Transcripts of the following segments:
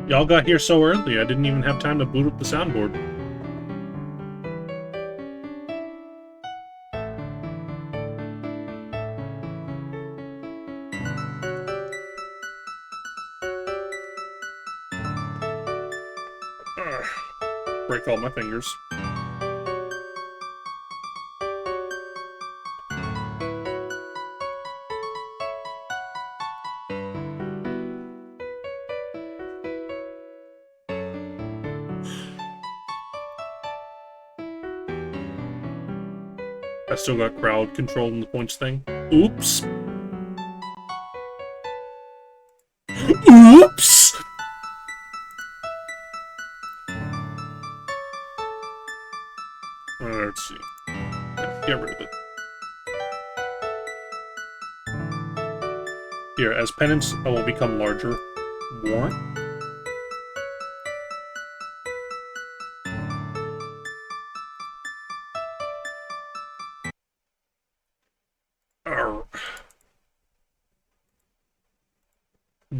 Y'all got here so early, I didn't even have time to boot up the soundboard. Break all my fingers. I still got crowd control in the points thing. Oops. Oops! Let's see. Get rid of it. Here, as penance, I will become larger. Warrant?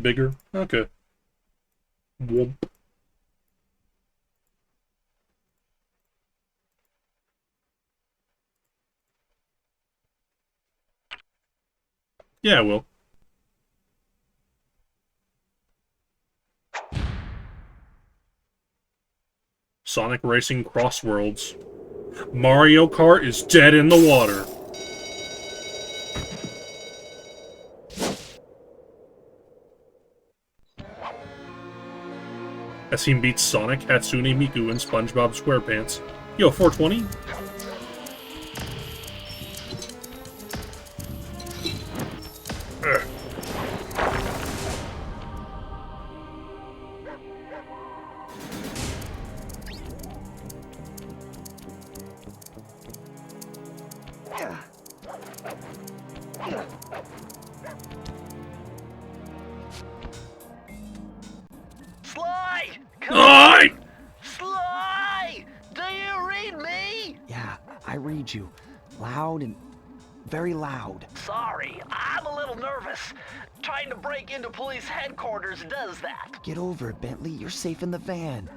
Bigger? Okay. Whoop. Yeah, I will. Sonic Racing Cross Worlds. Mario Kart is dead in the water. As he beats Sonic, Hatsune Miku, and SpongeBob SquarePants. Yo, 420? You loud and very loud. Sorry, I'm a little nervous. Trying to break into police headquarters does that. Get over it, Bentley. You're safe in the van.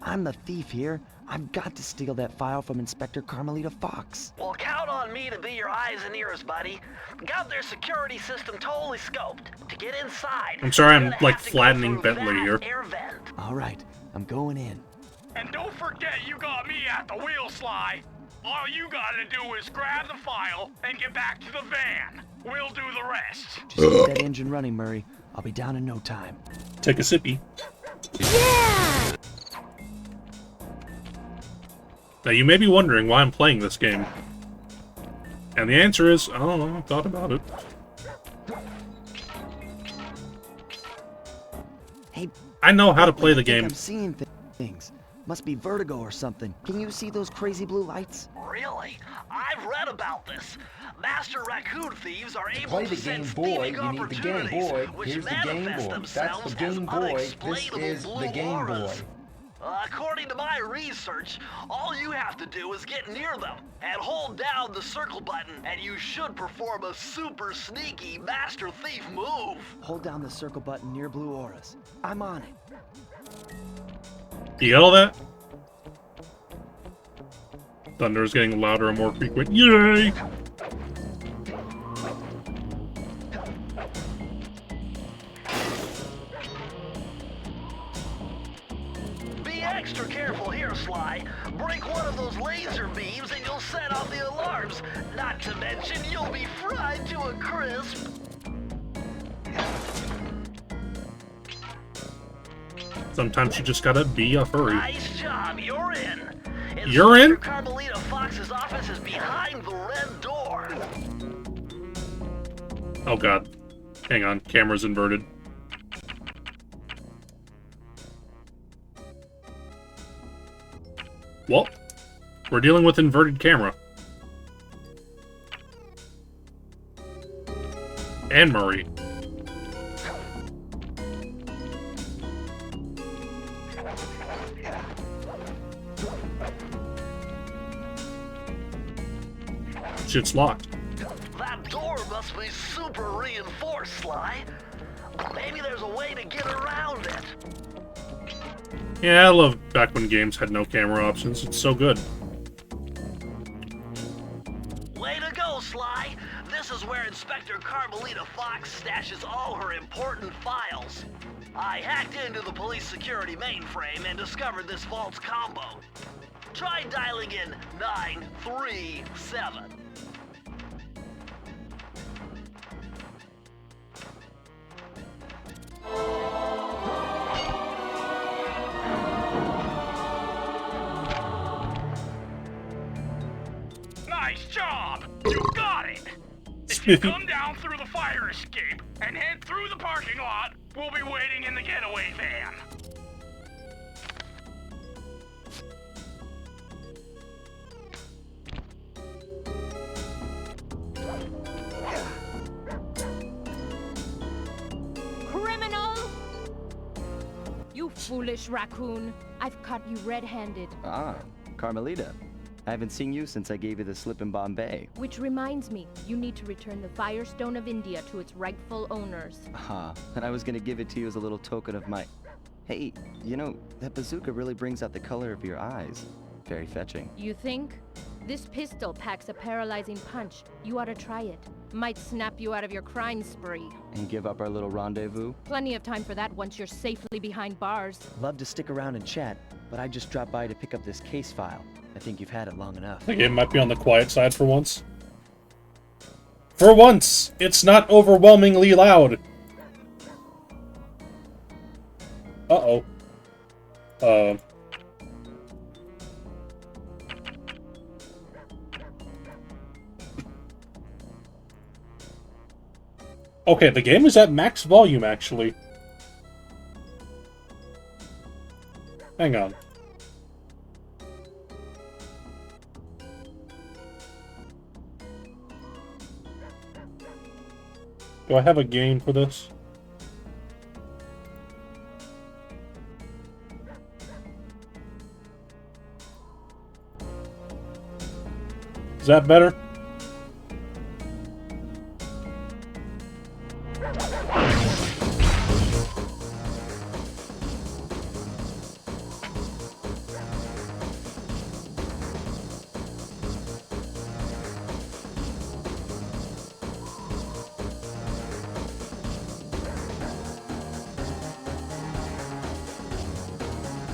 I'm the thief here. I've got to steal that file from Inspector Carmelita Fox. Well, count on me to be your eyes and ears, buddy. Got their security system totally scoped. To get inside, I'm sorry, I'm like flattening Bentley here. All right, I'm going in. And don't forget you got me at the wheel, Sly. All you gotta do is grab the file and get back to the van. We'll do the rest. Just keep that engine running, Murray. I'll be down in no time. Take a sippy. Yeah! Now you may be wondering why I'm playing this game. And the answer is, I don't know, I thought about it. Hey, I know how to play the game. I'm seeing things. Must be vertigo or something. Can you see those crazy blue lights? Really? I've read about this. Master raccoon thieves are able play to the Game sense Boy, thieving you need the Game opportunities, Boy. which Here's the Game manifest Boy. themselves That's the Game as Boy. unexplainable This is blue the Game auras. Boy. According to my research, all you have to do is get near them and hold down the circle button, and you should perform a super sneaky Master Thief move. Hold down the circle button near blue auras. I'm on it. You got all that? Thunder is getting louder and more frequent. Yay! Be extra careful here, Sly. Break one of those laser beams and you'll set off the alarms. Not to mention, you'll be fried to a crisp. Sometimes you just gotta be a furry. Nice job, you're in. You're in? Carmelita Fox's office is behind the red door. Oh god. Hang on, camera's inverted. Well, we're dealing with inverted camera. And Murray. Shit's locked. That door must be super reinforced, Sly. Maybe there's a way to get around it. Yeah, I love back when games had no camera options. It's so good. Way to go, Sly! This is where Inspector Carmelita Fox stashes all her important files. I hacked into the police security mainframe and discovered this vault's combo. Try dialing in 937. Nice job! You got it! If you come down through the fire escape and head through the parking lot, we'll be waiting in the getaway van. Criminal! You foolish raccoon. I've caught you red-handed. Ah, Carmelita. I haven't seen you since I gave you the slip in Bombay. Which reminds me, you need to return the Firestone of India to its rightful owners. And I was gonna give it to you as a little token of my... Hey, you know, that bazooka really brings out the color of your eyes. Very fetching. You think? This pistol packs a paralyzing punch. You ought to try it. Might snap you out of your crime spree. And give up our little rendezvous? Plenty of time for that once you're safely behind bars. Love to stick around and chat, but I just dropped by to pick up this case file. I think you've had it long enough. The game might be on the quiet side for once. For once, it's not overwhelmingly loud. Uh-oh. Okay, the game is at max volume, actually. Hang on. Do I have a game for this? Is that better?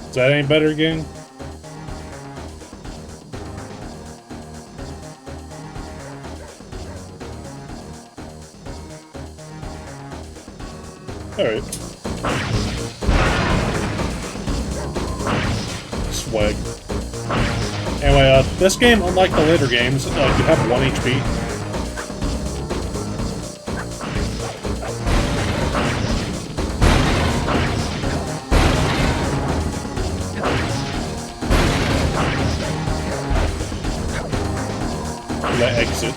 Is that any better, gang? Alright. Swag. Anyway, this game, unlike the later games, you have 1 HP. Exit.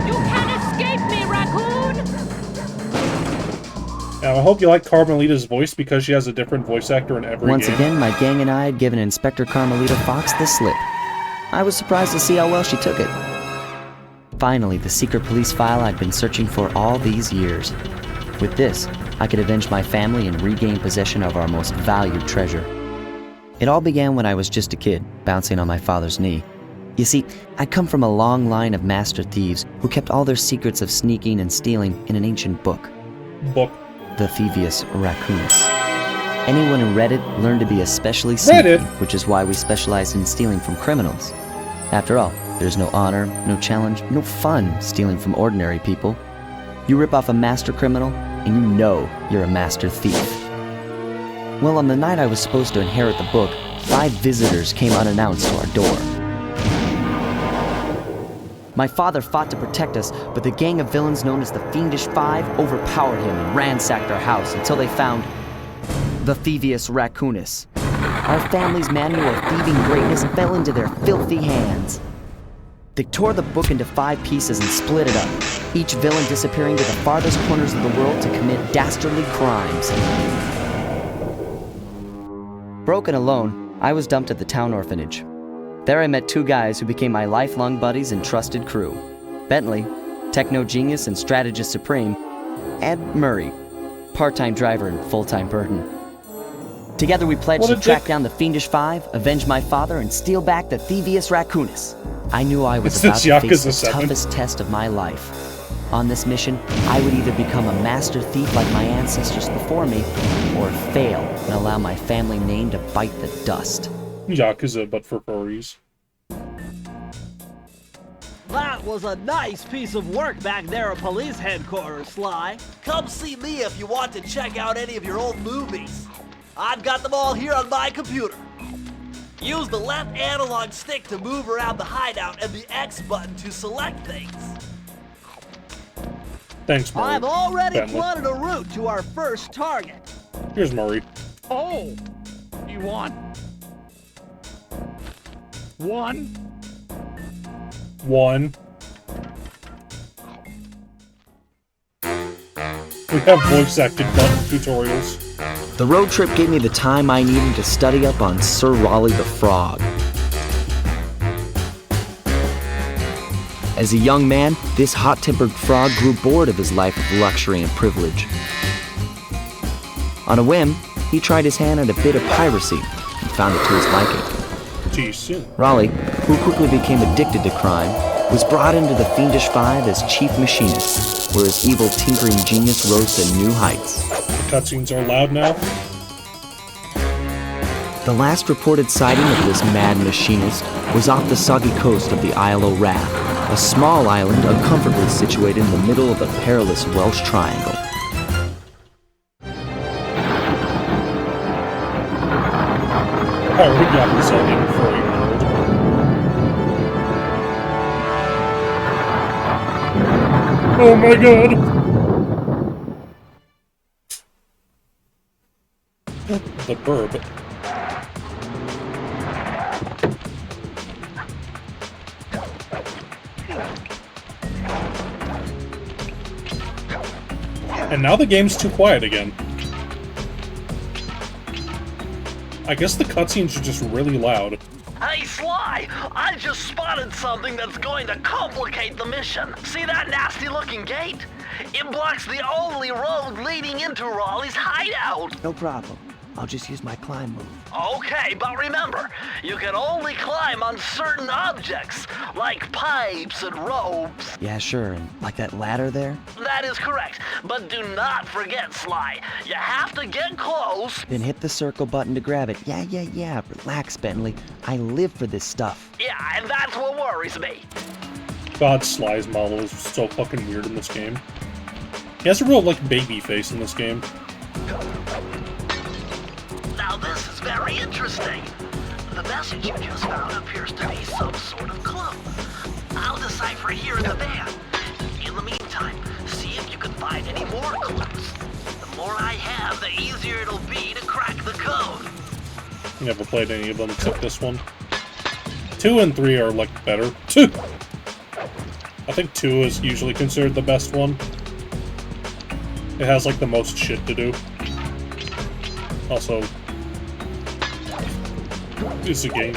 You can't escape me, raccoon! Now, I hope you like Carmelita's voice because she has a different voice actor in every Once game. again, my gang and I had given Inspector Carmelita Fox the slip. I was surprised to see how well she took it. Finally, the secret police file I'd been searching for all these years. With this, I could avenge my family and regain possession of our most valued treasure. It all began when I was just a kid, bouncing on my father's knee. You see, I come from a long line of master thieves who kept all their secrets of sneaking and stealing in an ancient book. The Thingus Raccamagoocus. Anyone who read it learned to be especially sneaky, which is why we specialize in stealing from criminals. After all, there's no honor, no challenge, no fun stealing from ordinary people. You rip off a master criminal, and you know you're a master thief. Well, on the night I was supposed to inherit the book, 5 visitors came unannounced to our door. My father fought to protect us, but the gang of villains known as the Fiendish Five overpowered him and ransacked our house until they found the Thingus Raccamagoocus. Our family's manual of thieving greatness fell into their filthy hands. They tore the book into 5 pieces and split it up, each villain disappearing to the farthest corners of the world to commit dastardly crimes. Broken alone, I was dumped at the town orphanage. There I met 2 guys who became my lifelong buddies and trusted crew. Bentley, techno genius and strategist supreme, and Murray, part-time driver and full-time burden. Together we pledged What a to track dick. down the Fiendish Five, avenge my father, and steal back the Thingus Raccamagoocus. I knew I was It's about to face Yakuza the 7. toughest test of my life. On this mission, I would either become a master thief like my ancestors before me, or fail and allow my family name to bite the dust. Yakuza, but for furries. That was a nice piece of work back there at police headquarters, Sly. Come see me if you want to check out any of your old movies. I've got them all here on my computer. Use the left analog stick to move around the hideout and the X button to select things. Thanks, Murray. I've already Bentley. plotted a route to our first target. Here's Murray. Oh, you want one? One. We have voice-acted button tutorials. The road trip gave me the time I needed to study up on Sir Raleigh the Frog. As a young man, this hot-tempered frog grew bored of his life of luxury and privilege. On a whim, he tried his hand at a bit of piracy and found it to his liking. Geez, soon. Raleigh, who quickly became addicted to crime, was brought into the Fiendish Five as chief machinist, where his evil tinkering genius rose to new heights. The cutscenes are loud now. The last reported sighting of this mad machinist was off the soggy coast of the Isle o' Wrath, a small island uncomfortably situated in the middle of the perilous Welsh Triangle. Oh, we got this all in furry world. Oh my god! The burb. And now the game's too quiet again. I guess the cutscenes are just really loud. Hey, Sly! I just spotted something that's going to complicate the mission. See that nasty-looking gate? It blocks the only road leading into Raleigh's hideout. No problem. I'll just use my climb move. Okay, but remember, you can only climb on certain objects, like pipes and ropes. Yeah, sure, and like that ladder there? That is correct, but do not forget, Sly. You have to get close. Then hit the circle button to grab it. Yeah. Relax, Bentley. I live for this stuff. Yeah, and that's what worries me. God, Sly's model is so fucking weird in this game. He has a real, like, baby face in this game. Now this is very interesting. The message you just found appears to be some sort of clue. I'll decipher here in the van. In the meantime, see if you can find any more clues. The more I have, the easier it'll be to crack the code. Never played any of them except this one. 2 and 3 are, like, better. 2! I think 2 is usually considered the best one. It has, like, the most shit to do. Also, it's a game.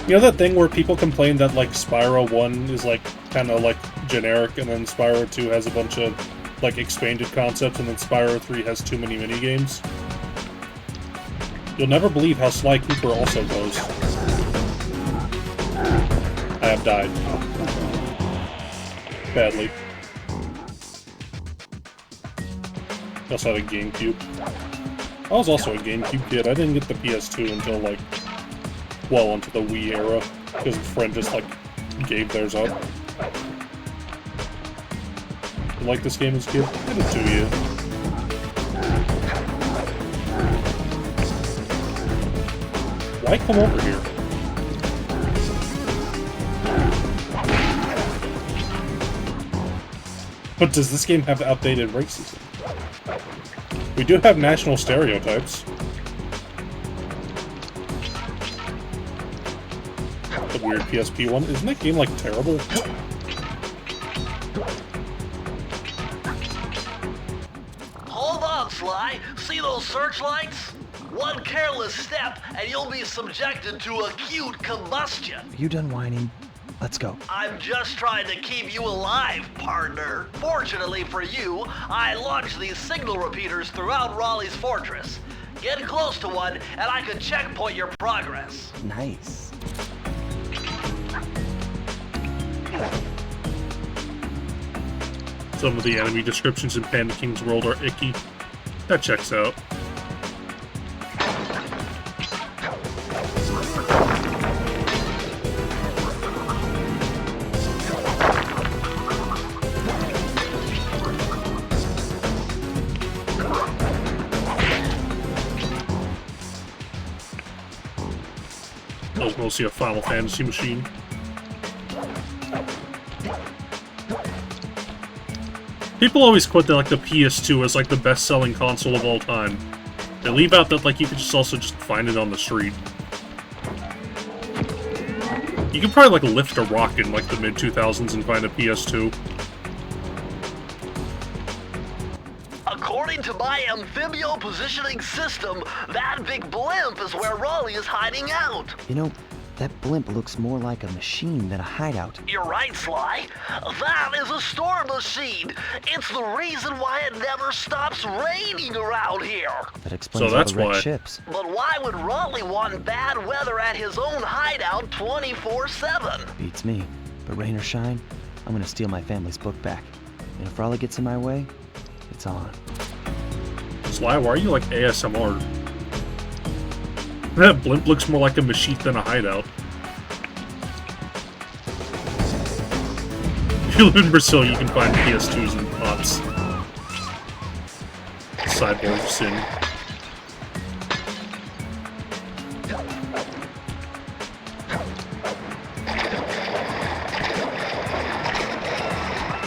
You know that thing where people complain that, like, Spyro 1 is, like, kind of, like, generic, and then Spyro 2 has a bunch of, like, expanded concepts, and then Spyro 3 has too many minigames? You'll never believe how Sly Cooper also goes. I have died. Badly. I also had a GameCube. I was also a GameCube kid. I didn't get the PS2 until, like, well into the Wii era, because a friend just, like, gave theirs up. You like this game as a kid? Give it to you. Why come over here? But does this game have outdated racism? We do have national stereotypes. The weird PSP one. Isn't that game, like, terrible? Hold on, Sly. See those searchlights? One careless step, and you'll be subjected to acute combustion. Are you done whining? Let's go. I'm just trying to keep you alive, partner. Fortunately for you, I launched these signal repeaters throughout Raleigh's fortress. Get close to one, and I can checkpoint your progress. Nice. Some of the enemy descriptions in Panda King's world are icky. That checks out. That was mostly a Final Fantasy machine. People always quote that like the PS2 is like the best-selling console of all time. They leave out that like you could just also just find it on the street. You could probably like lift a rock in like the mid-2000s and find a PS2. According to my amphibio positioning system, that big blimp is where Raleigh is hiding out. You know, that blimp looks more like a machine than a hideout. You're right, Sly. That is a storm machine. It's the reason why it never stops raining around here. That explains So all that's the wrecked why. ships. But why would Raleigh want bad weather at his own hideout 24/7? Beats me. But rain or shine, I'm gonna steal my family's book back. And if Raleigh gets in my way, it's on. Sly, why are you like ASMR? That blimp looks more like a machine than a hideout. If you live in Brazil, you can find PS2s and pops. Cyborg sin.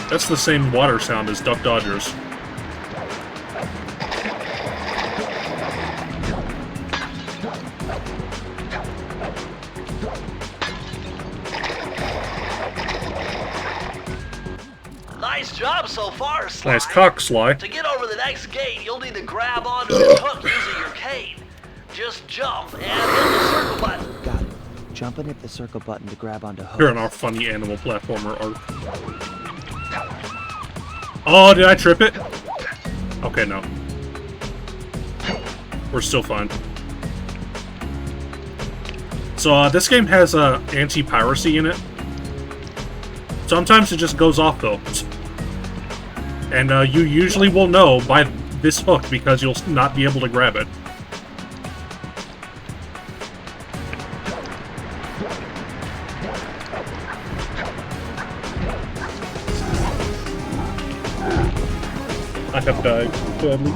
That's the same water sound as Duck Dodgers. Nice job so far, Sly. Nice cock, Sly. To get over the next gate, you'll need to grab onto this hook using your cane. Just jump and hit the circle button. Got it. Jump and hit the circle button to grab onto hooks. Here in our funny animal platformer arc. Oh, did I trip it? Okay, no. We're still fine. So, this game has anti-piracy in it. Sometimes it just goes off, though. And you usually will know by this hook because you'll not be able to grab it. I have died badly.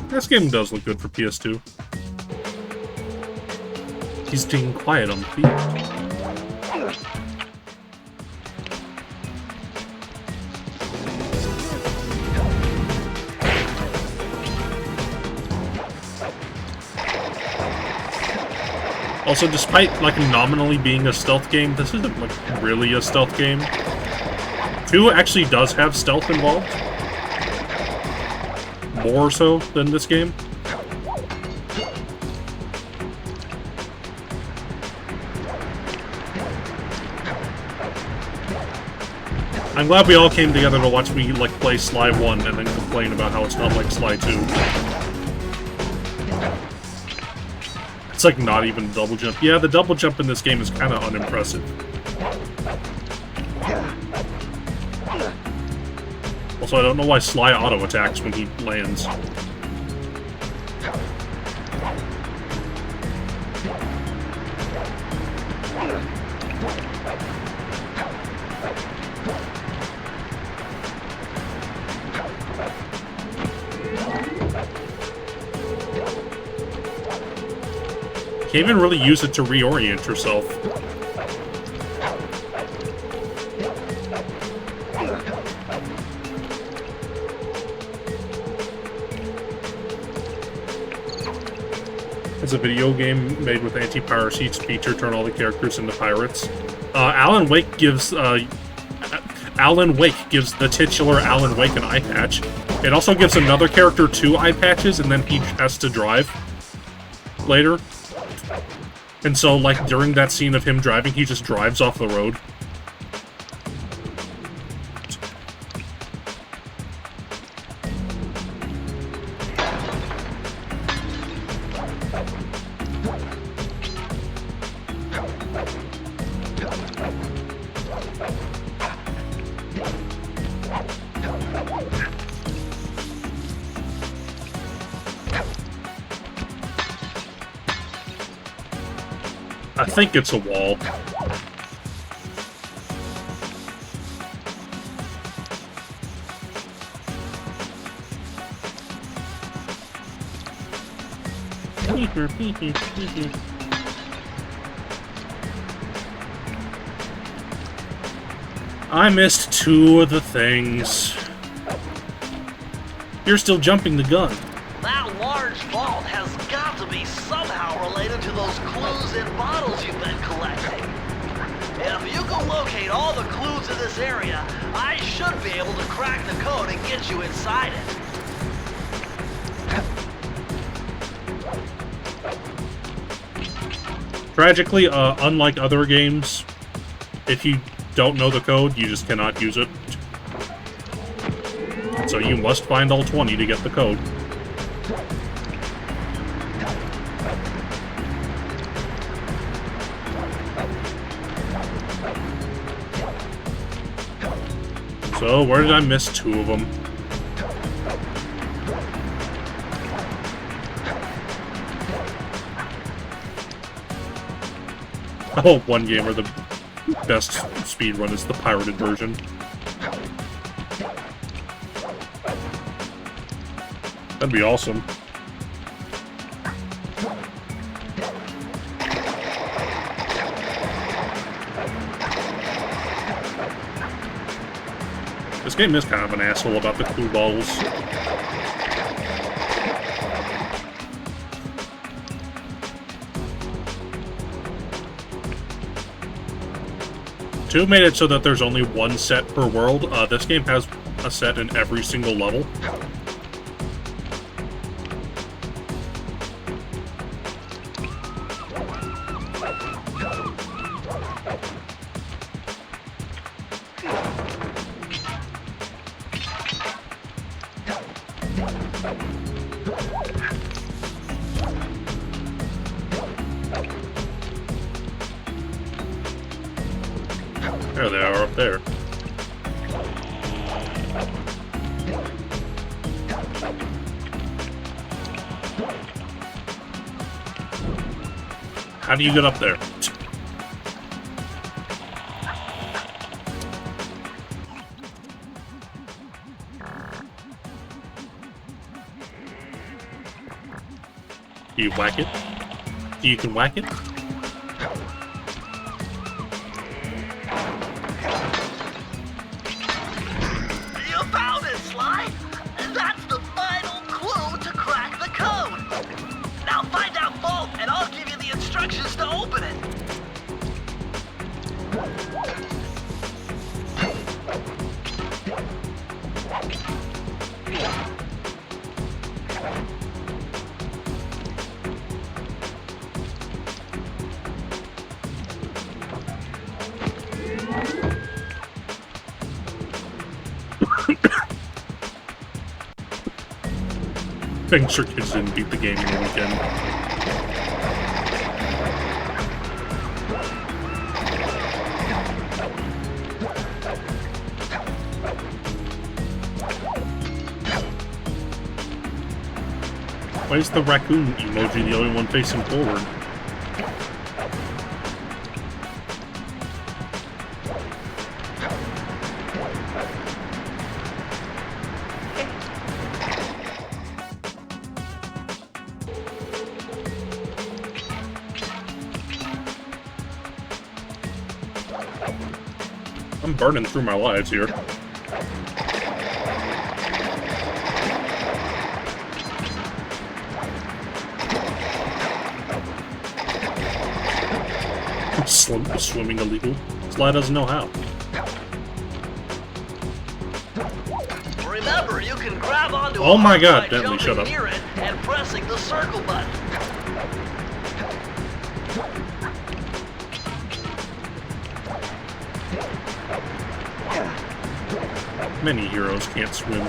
This game does look good for PS2. He's being quiet on the feet. Also, despite like nominally being a stealth game, this isn't like really a stealth game. 2 actually does have stealth involved. More so than this game. I'm glad we all came together to watch me like play Sly 1 and then complain about how it's not like Sly 2. It's like not even double jump. Yeah, the double jump in this game is kind of unimpressive. Also, I don't know why Sly auto-attacks when he lands. Can't even really use it to reorient yourself. It's a video game made with anti-piracy feature, turn all the characters into pirates. Alan Wake gives the titular Alan Wake an eye patch. It also gives another character 2 eye patches, and then he has to drive later. And so, like, during that scene of him driving, he just drives off the road. I think it's a wall. I missed 2 of the things. You're still jumping the gun. That large vault has got to be somehow related to those clues in bottles you've been collecting. If you can locate all the clues in this area, I should be able to crack the code and get you inside it. Tragically, unlike other games, if you don't know the code, you just cannot use it. So you must find all 20 to get the code. So, where did I miss 2 of them? Oh, one game where the best speedrun is the pirated version. That'd be awesome. This game is kind of an asshole about the clue bottles. 2 made it so that there's only 1 set per world. This game has a set in every single level. There they are, up there. How do you get up there? Do you whack it? You can whack it? Thanks for kids didn't beat the game in a weekend. Why is the raccoon emoji the only one facing forward? I'm burning through my lives here. Swimming illegal. Sly doesn't know how. Remember, you can grab onto oh my god, by Bentley, shut up. near it and pressing the circle button. Many heroes can't swim.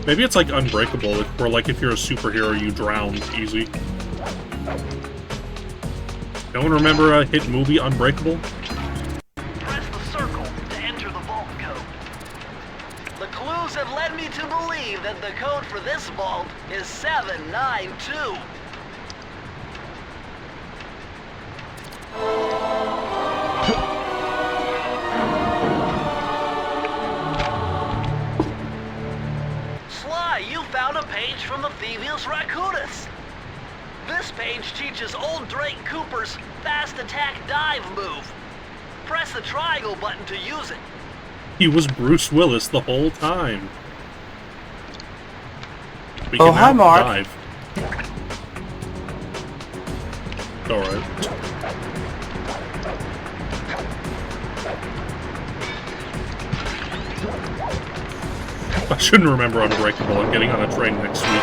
Maybe it's like Unbreakable, where like if you're a superhero, you drown easy. No one remember a hit movie, Unbreakable? Press the circle to enter the vault code. The clues have led me to believe that the code for this vault is 792. Sly, you found a page from the Thingus Raccamagoocus. This page teaches old Drake Cooper's fast attack dive move. Press the triangle button to use it. He was Bruce Willis the whole time. We Oh, can hi, now Mark. dive. Alright. I shouldn't remember Unbreakable. I'm getting on a train next week.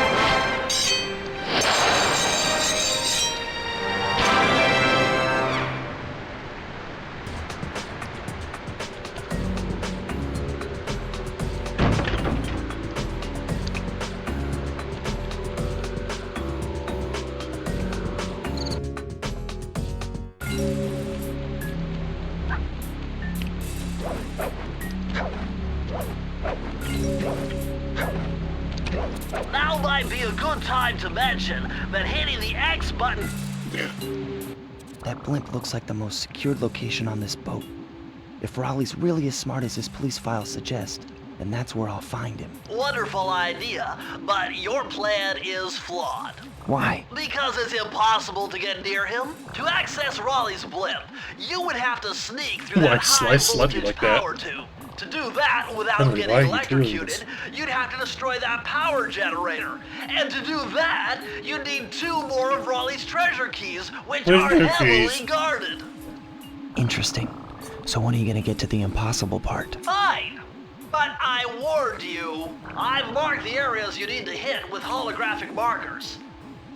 Now might be a good time to mention that hitting the X button. That blimp looks like the most secured location on this boat. If Raleigh's really as smart as his police files suggest, then that's where I'll find him. Wonderful idea, but your plan is flawed. Why? Because it's impossible to get near him. To access Raleigh's blimp, you would have to sneak through Ooh, that I sliced Sludgy high-voltage like that. power tube. To do that I without don't know getting why he electrocuted, does. you'd have to destroy that power generator. And to do that, you'd need 2 more of Raleigh's treasure keys, which are Treasure heavily keys. guarded. Interesting. So when are you gonna get to the impossible part? Fine. But I warned you. I've marked the areas you need to hit with holographic markers.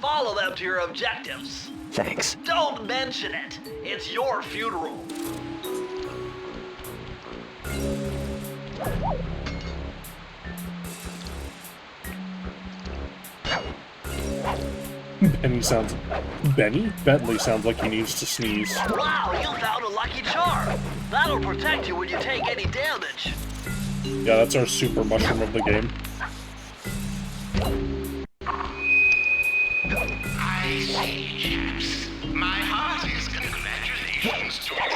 Follow them to your objectives. Thanks. Don't mention it. It's your funeral. Bentley sounds like he needs to sneeze. Wow, you found a lucky charm. That'll protect you when you take any damage. Yeah, that's our super mushroom of the game. I say, chaps, my heartiest congratulations to all.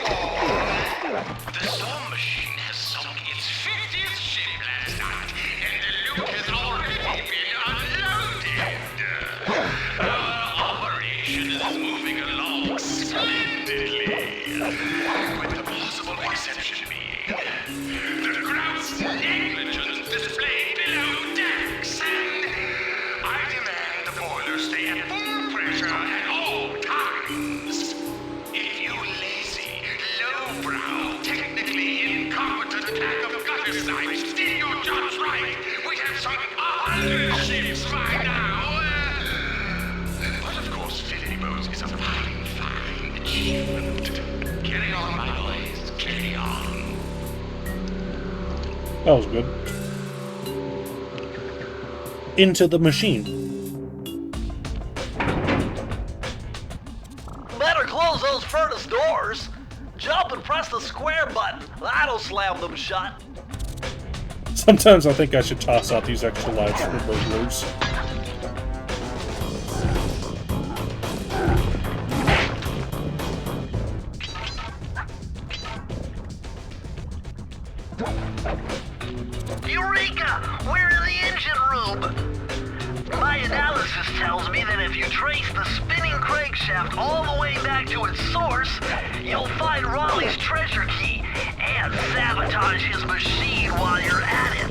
The storm machine has sunk its 50th ship last night, and the loot has already been unloaded. Our operation is moving along splendidly, with the possible exception being the gross negligence displayed below decks, and I demand the boilers stay at full pressure at all times. If you lazy, lowbrow, technically incompetent pack of gutter snipes did your jobs right, we'd have sunk 100 ships by now. But of course, filling boats is a fine, fine achievement. Carry on, my boys, carry on. That was good. Into the machine. Better close those furnace doors. Jump and press the square button. That'll slam them shut. Sometimes I think I should toss out these extra lives for burglars. Eureka! We're in the engine room. My analysis tells me that if you trace the spinning crankshaft all the way back to its source, you'll find Raleigh's treasure key and sabotage his machine while you're at it.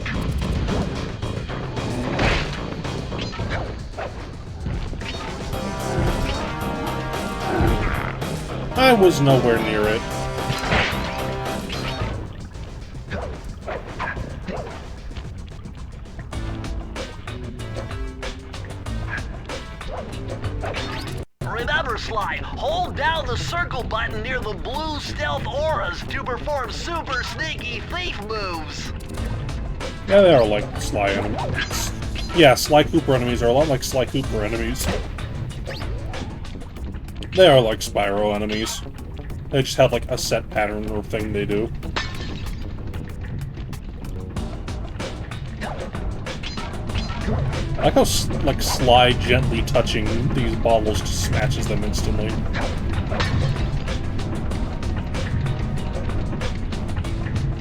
I was nowhere near it. Remember, Sly, hold down the circle button near the blue stealth auras to perform super sneaky thief moves. Yeah, they are like Sly enemies. Yeah, Sly Cooper enemies are a lot like Sly Cooper enemies. They are like Spyro enemies. They just have like a set pattern or thing they do. I like how like Sly gently touching these bottles just smashes them instantly.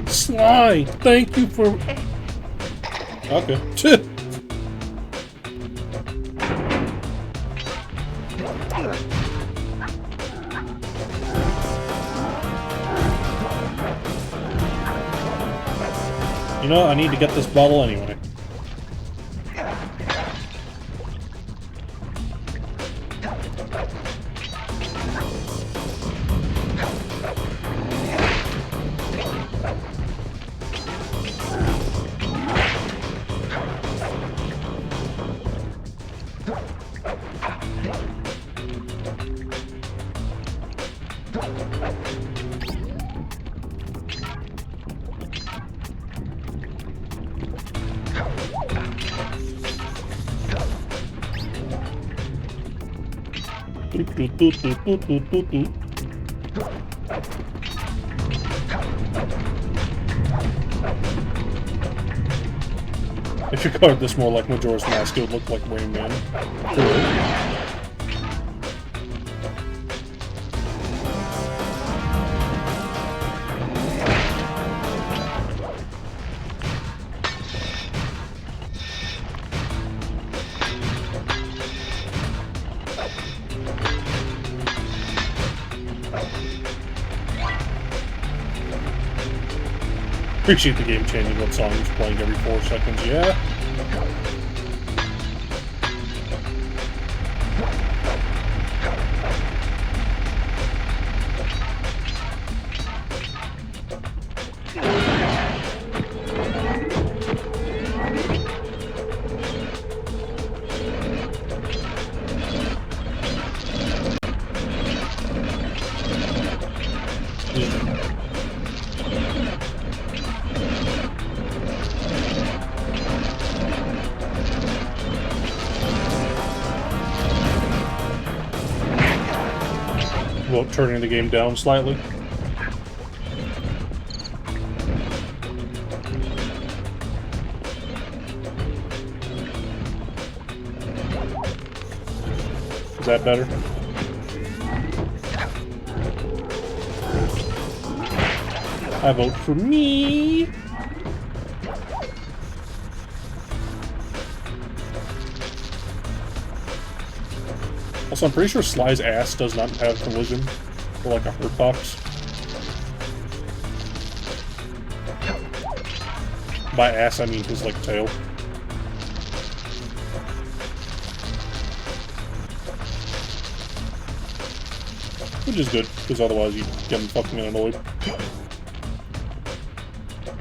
Sly, thank you for. Okay. You know, I need to get this bottle anyway. If you colored this more like Majora's Mask, it would look like Rain Man. Appreciate the game changing what song is playing every 4 seconds, yeah. Well, turning the game down slightly. Is that better? I vote for me. Also, I'm pretty sure Sly's ass does not have collision, or like a hurt box. By ass, I mean his, like, tail. Which is good, because otherwise you get him fucking annoyed.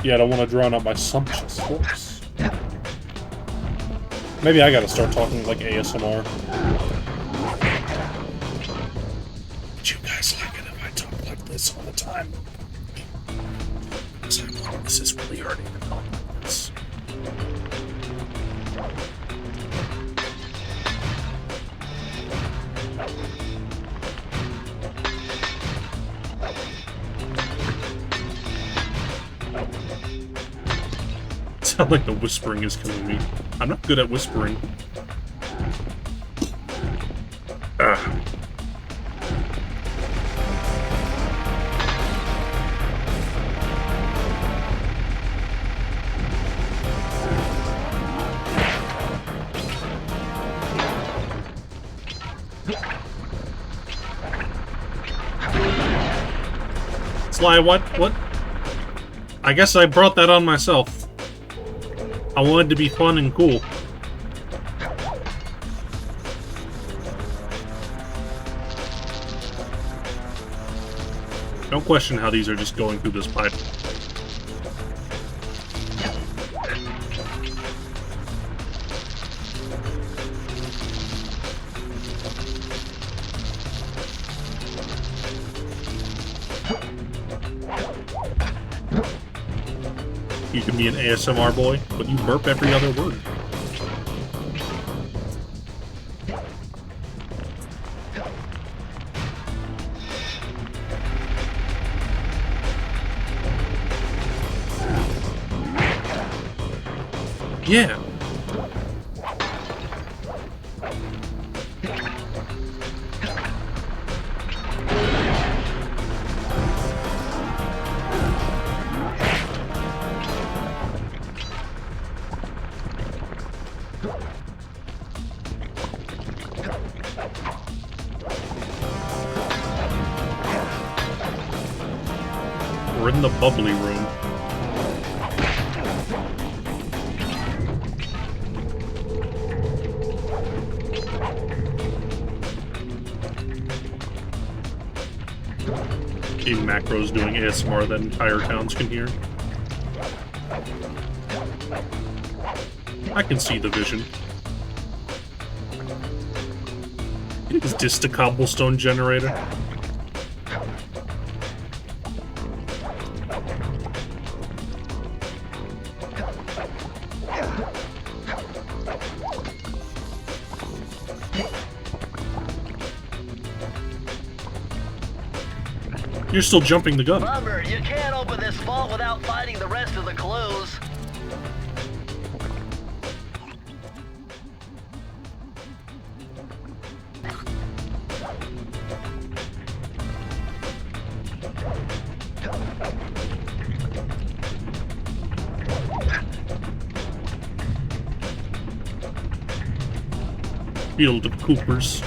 Yeah, I don't want to drown out my sumptuous voice. Maybe I gotta start talking like ASMR. Would you guys like it if I talk like this all the time? Because this is really hurting to talk like this. Sound like the whispering is killing me. I'm not good at whispering. Ah. Sly, what? I guess I brought that on myself. I wanted to be fun and cool. Don't question how these are just going through this pipe. you can be an ASMR boy, but you burp every other word. Yeah. We're in the bubbly room. Team Macro's doing ASMR that entire towns can hear. I can see the vision. Is this the cobblestone generator? You're still jumping the gun. Bummer, you can't open this vault without finding the rest of the clues. Field of Coopers.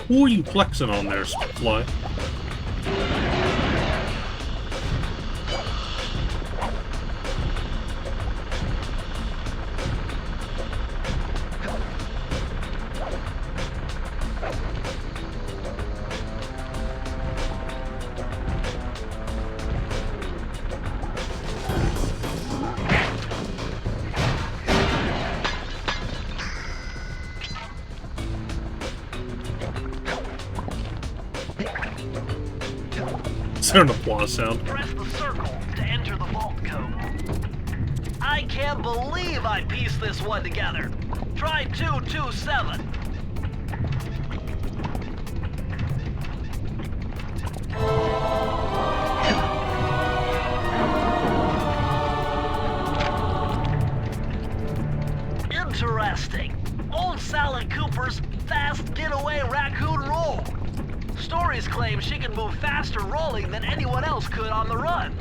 Who are you flexing on there, Fly? Is there an applause sound? Press the circle to enter the vault code. I can't believe I pieced this one together. Try 227. Interesting. Old Sally Cooper's fast getaway raccoon roll. Stories claim she can move faster rolling than anyone else could on the run.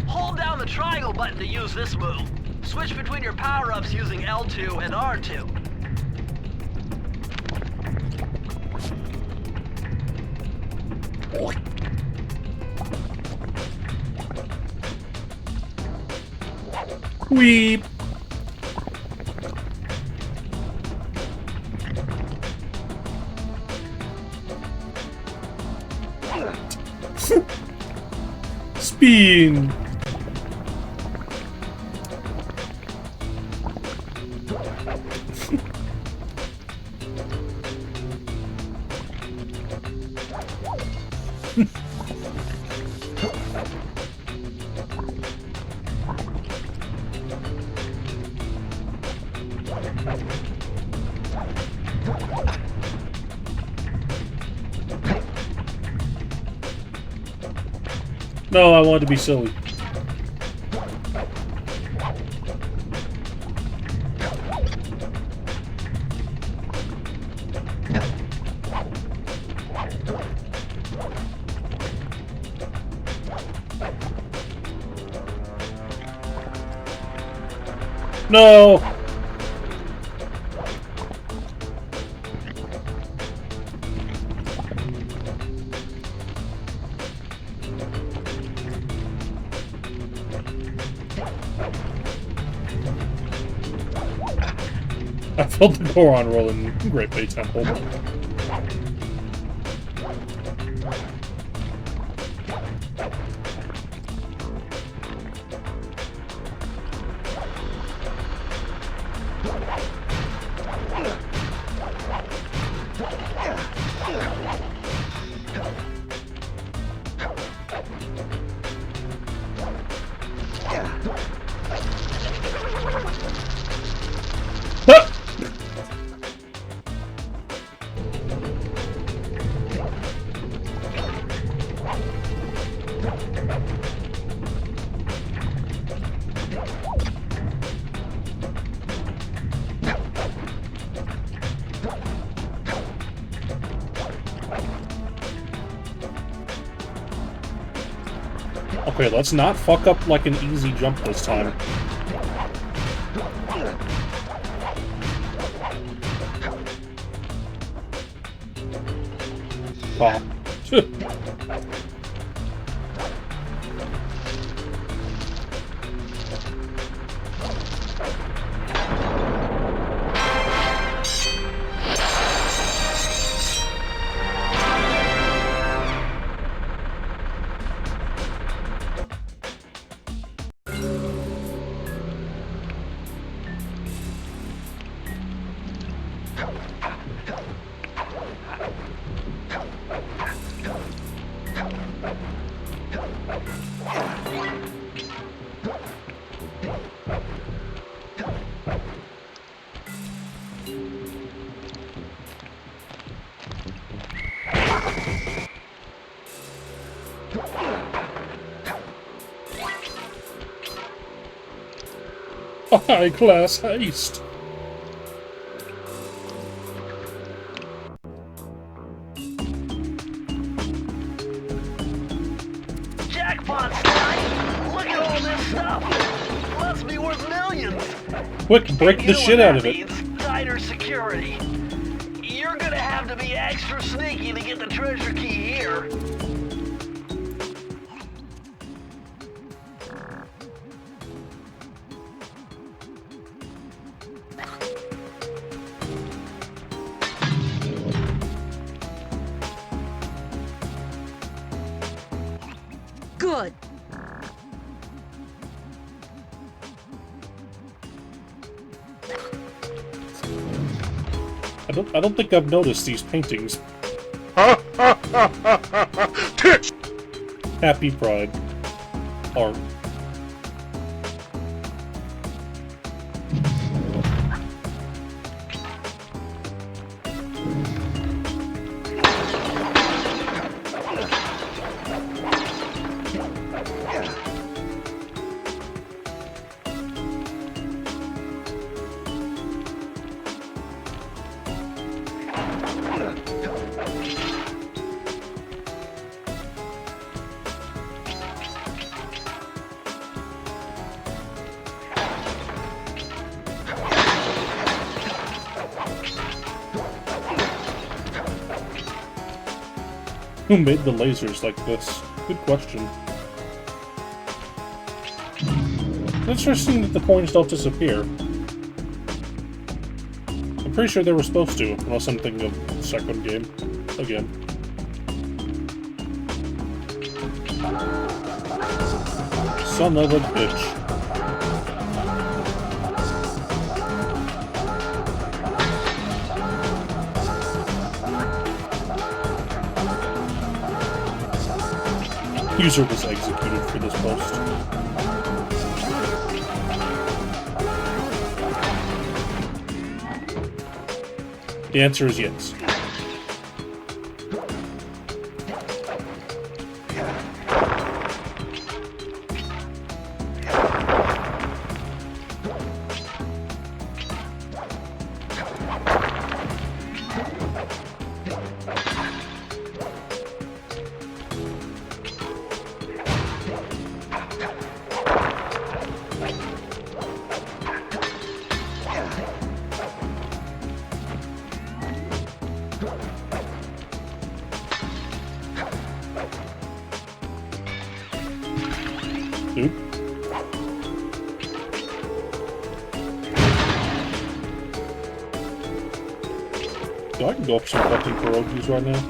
Hold down the triangle button to use this move. Switch between your power-ups using L2 and R2. Weep. Spin. No, I wanted to be silly. No! I filled the Goron roll in Great Bay Temple. Okay, let's not fuck up like an easy jump this time. Oh. High-class haste. Jackpot, Sly! Look at all this stuff! Must be worth millions! Quick, break the shit out of it. Means tighter security. You're gonna have to be extra sneaky to get the treasure key here. Good. I don't think I've noticed these paintings. Happy Pride. Art. Who made the lasers like this? Good question. Interesting that the coins don't disappear. I'm pretty sure they were supposed to, unless I'm thinking of the second game again. Son of a bitch. User was executed for this post. The answer is yes. So I can go for some fucking pierogies right now.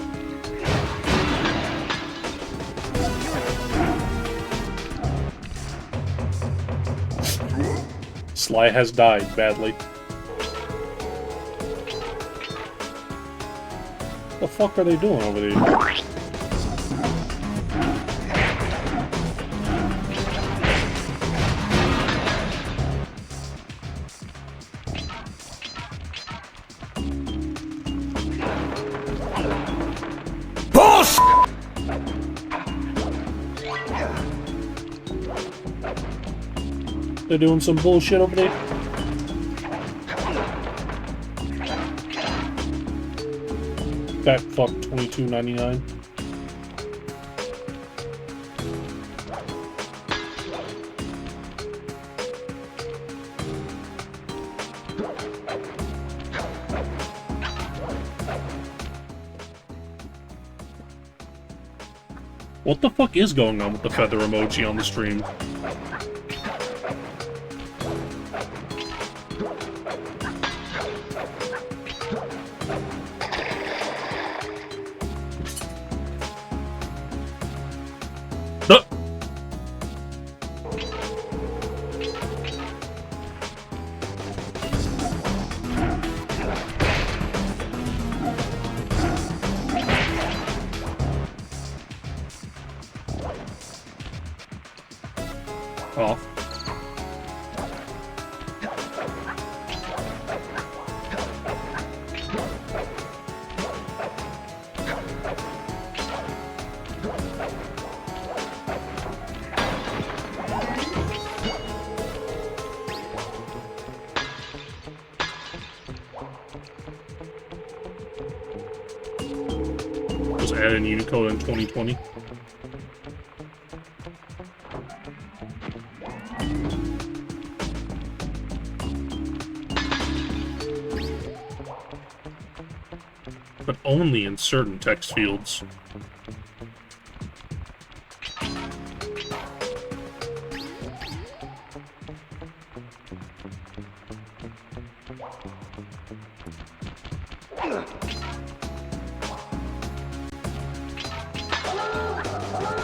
Sly has died badly. What the fuck are they doing over there? They're doing some bullshit over there. Fat fuck $22.99. What the fuck is going on with the feather emoji on the stream? Off. Was added in Unicode in 2020. But only in certain text fields.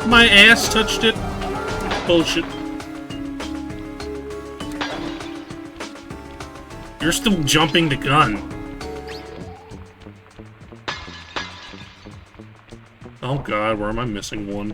My ass touched it. Bullshit. You're still jumping the gun. Oh god, where am I missing one?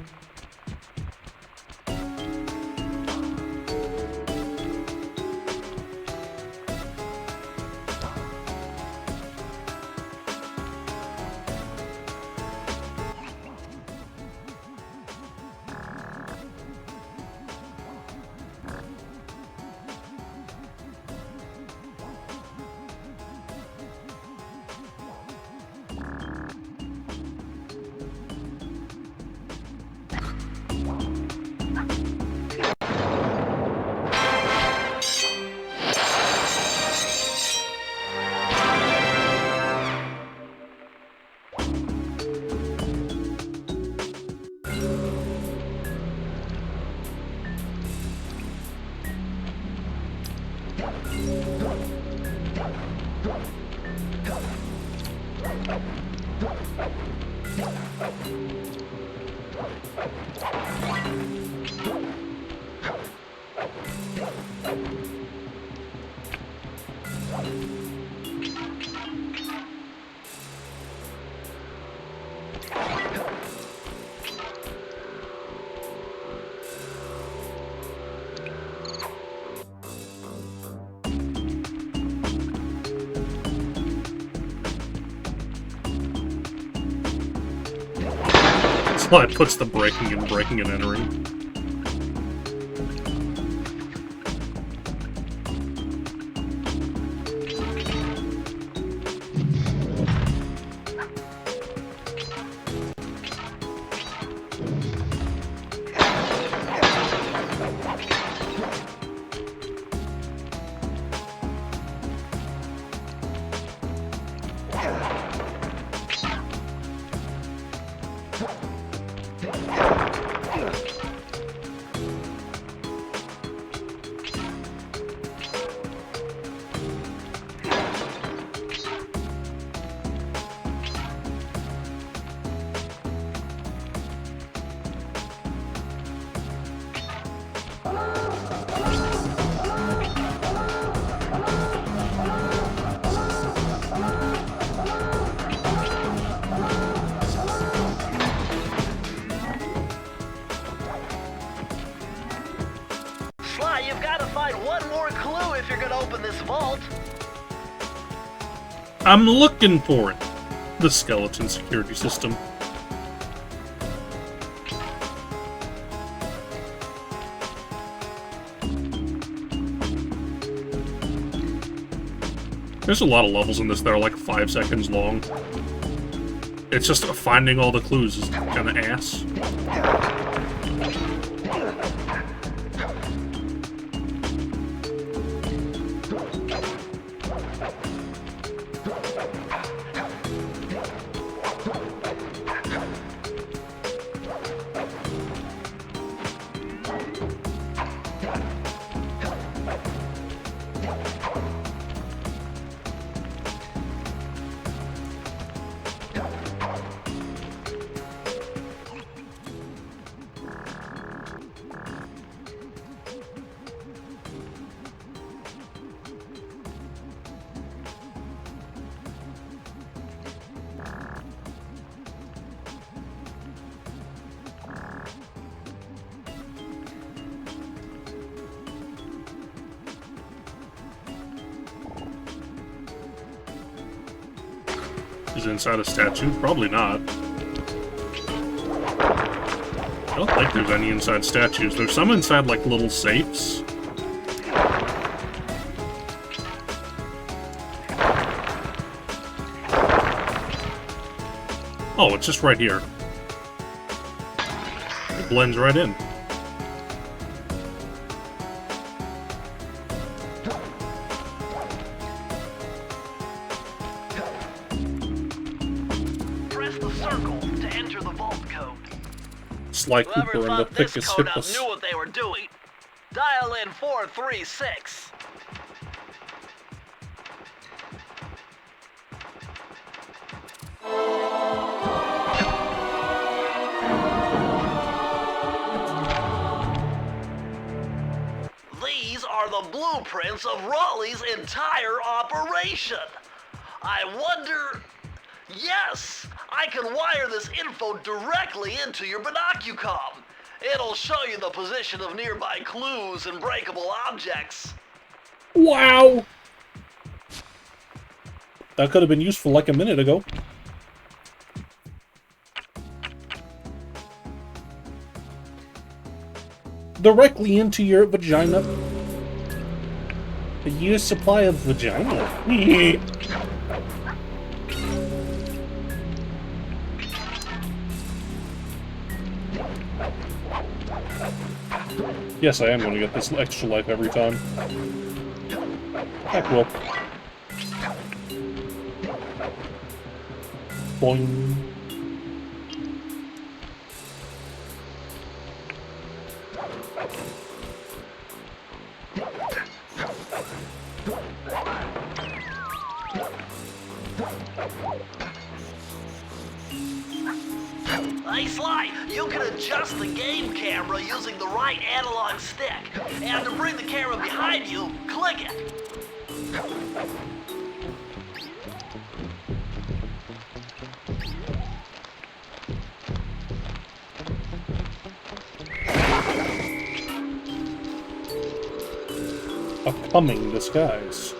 So it puts the breaking and entering. this vault. I'm looking for it. The skeleton security system. There's a lot of levels in this that are like 5 seconds long. It's just finding all the clues is kind of ass. Is it inside a statue? Probably not. I don't think there's any inside statues. There's some inside, like, little safes. Oh, it's just right here. It blends right in. Sly Cooper and the Thickus Hippus. Knew what they were doing. Dial in 436. These are the blueprints of Raleigh's entire operation. I wonder... Yes! I can wire this info directly into your binocucom. It'll show you the position of nearby clues and breakable objects. Wow! That could have been useful like a minute ago. Directly into your vagina. A year's supply of vagina. Yes, I am going to get this extra life every time. Heck well. Boing. Hey Sly, you can adjust the game camera using the right analog stick. And to bring the camera behind you, click it. A coming disguise.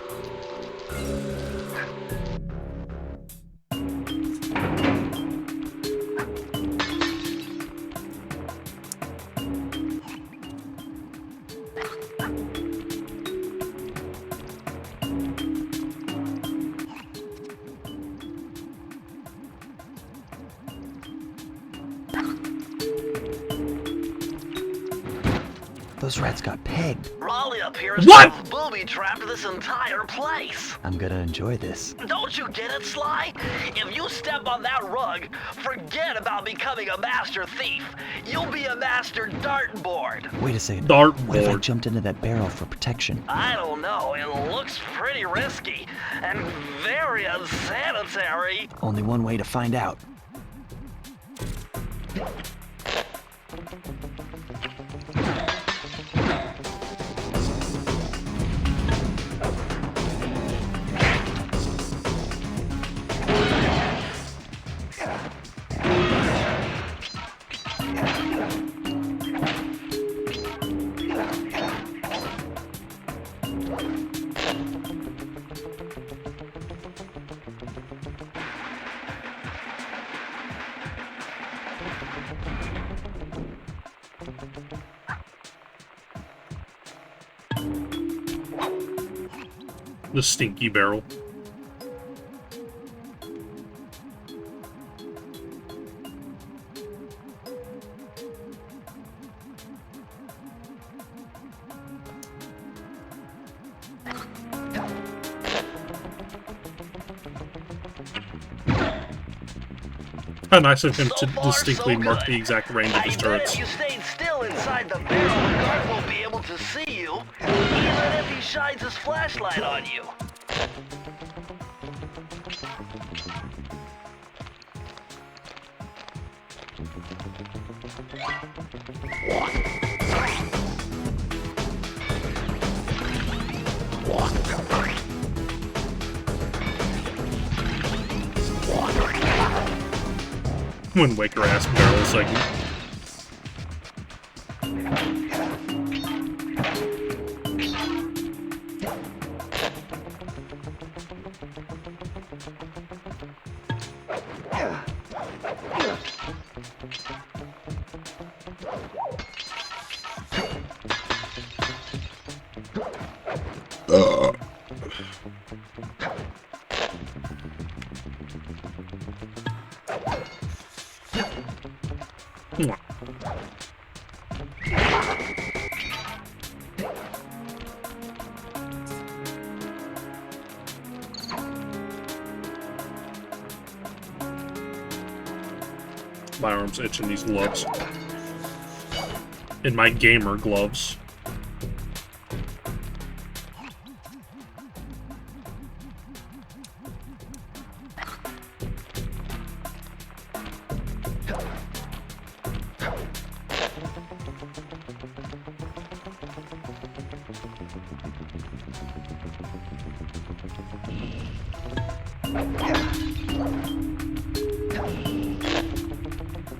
Those rats got pegged. Raleigh appears What? to have booby-trapped this entire place. I'm gonna enjoy this. Don't you get it, Sly? If you step on that rug, forget about becoming a master thief. You'll be a master dartboard. Wait a second. Dartboard. What if I jumped into that barrel for protection? I don't know. It looks pretty risky and very unsanitary. Only one way to find out. The stinky barrel. How nice of him to distinctly mark the exact range of his turrets. If you stayed still inside the barrel, the guard won't be able to see you, even if he shines his flashlight on you. Wind Waker ass barrel segment. Mwah. My arm's itching these gloves. In my gamer gloves.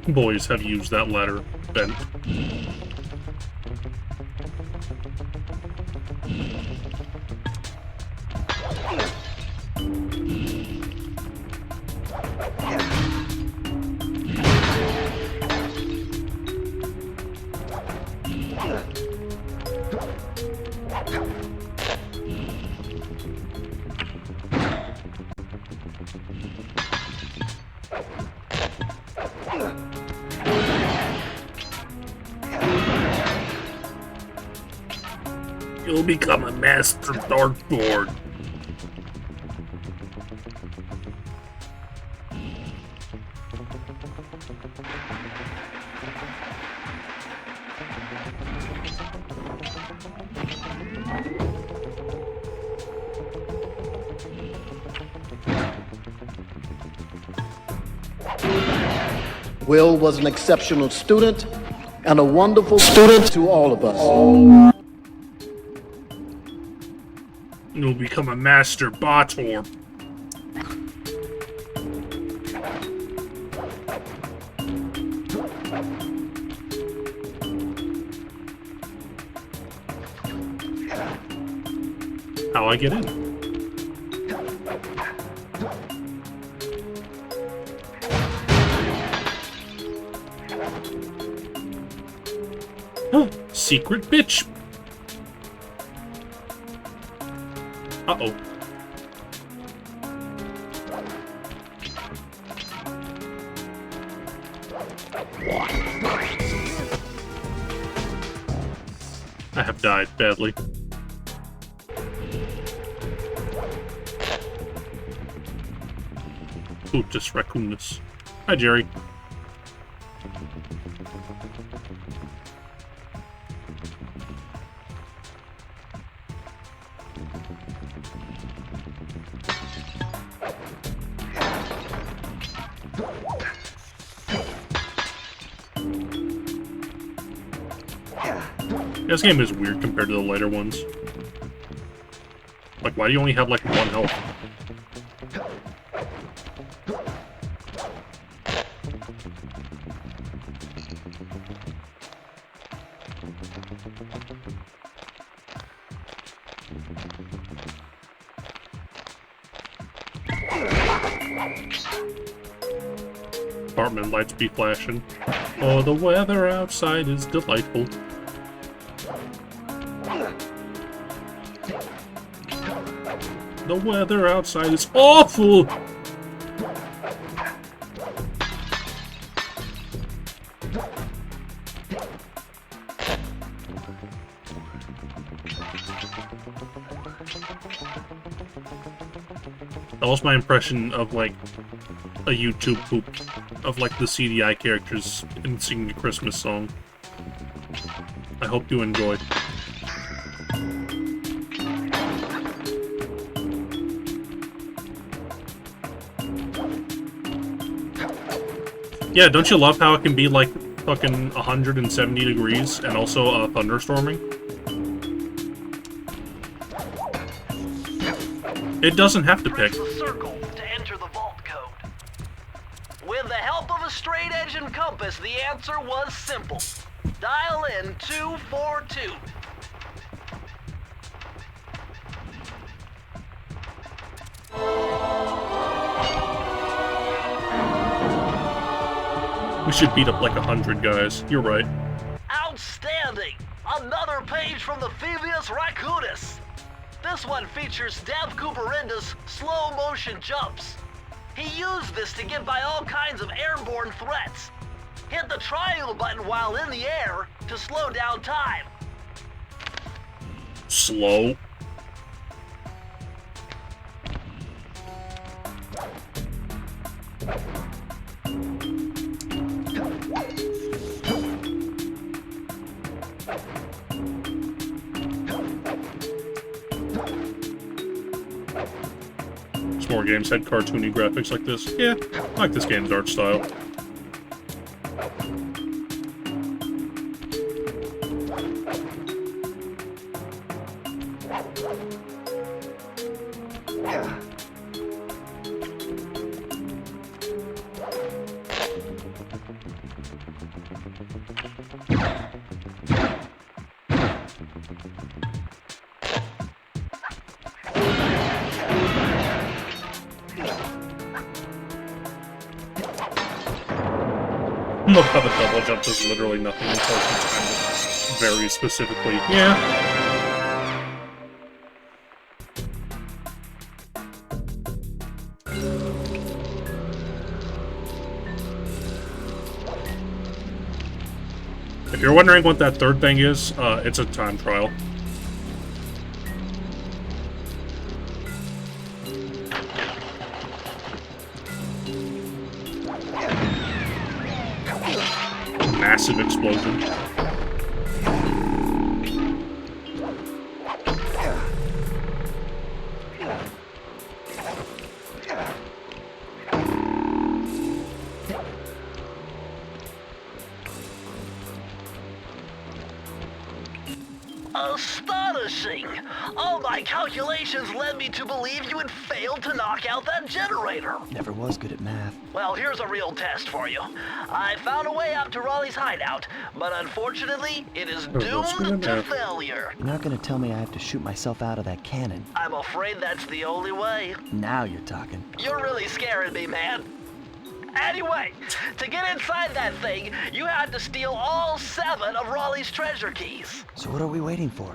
Boys have used that ladder bent. You'll become a master dartboard. Will was an exceptional student and a wonderful student to all of us. You'll become a master bottor. How I get in? Secret bitch. Uh-oh. I have died badly. Ooh, just Raccamagoocus. Hi, Jerry. This game is weird compared to the later ones. Like, why do you only have, like, 1 health? Apartment lights be flashing. Oh, the weather outside is delightful. The weather outside is awful! That was my impression of, like, a YouTube poop of, like, the CDI characters in singing a Christmas song. I hope you enjoyed. Yeah, don't you love how it can be, like, fucking 170 degrees and also thunderstorming? It doesn't have to pick. Press the circle to enter the vault code. With the help of a straight edge and compass, the answer was simple. Dial in 242. We should beat up like 100 guys. You're right. Outstanding! Another page from the Thingus Raccamagoocus. This one features Dev Cooperenda's slow motion jumps. He used this to get by all kinds of airborne threats. Hit the triangle button while in the air to slow down time. Slow. More games had cartoony graphics like this. Yeah, I like this game's art style. Look how the double jump does literally nothing until it's timed very specifically. Yeah. If you're wondering what that third thing is, it's a time trial. Massive explosion. Astonishing! All my calculations led me to believe you had failed to knock out that generator. Never was good at math. Well, here's a real test for you. I found a way up to Raleigh's hideout, but unfortunately, it is doomed to failure. You're not gonna tell me I have to shoot myself out of that cannon. I'm afraid that's the only way. Now you're talking. You're really scaring me, man. Anyway, to get inside that thing, you had to steal all 7 of Raleigh's treasure keys. So what are we waiting for?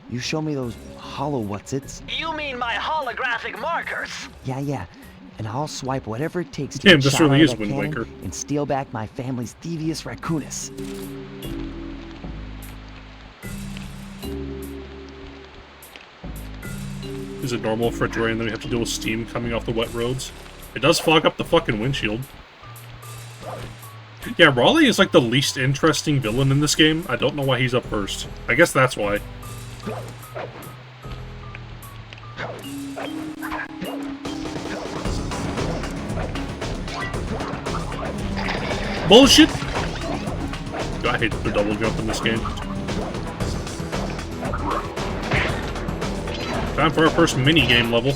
You show me those hollow what's-its? You mean my holographic markers? Yeah. And I'll swipe whatever it takes to Damn, get this shot really out of is that Wind cannon Waker. and steal back my family's devious Raccamagoocus. Is it normal for it to rain, then we have to deal with steam coming off the wet roads? It does fog up the fucking windshield. Yeah, Raleigh is like the least interesting villain in this game. I don't know why he's up first. I guess that's why. Bullshit! I hate the double jump in this game. Time for our first mini-game level.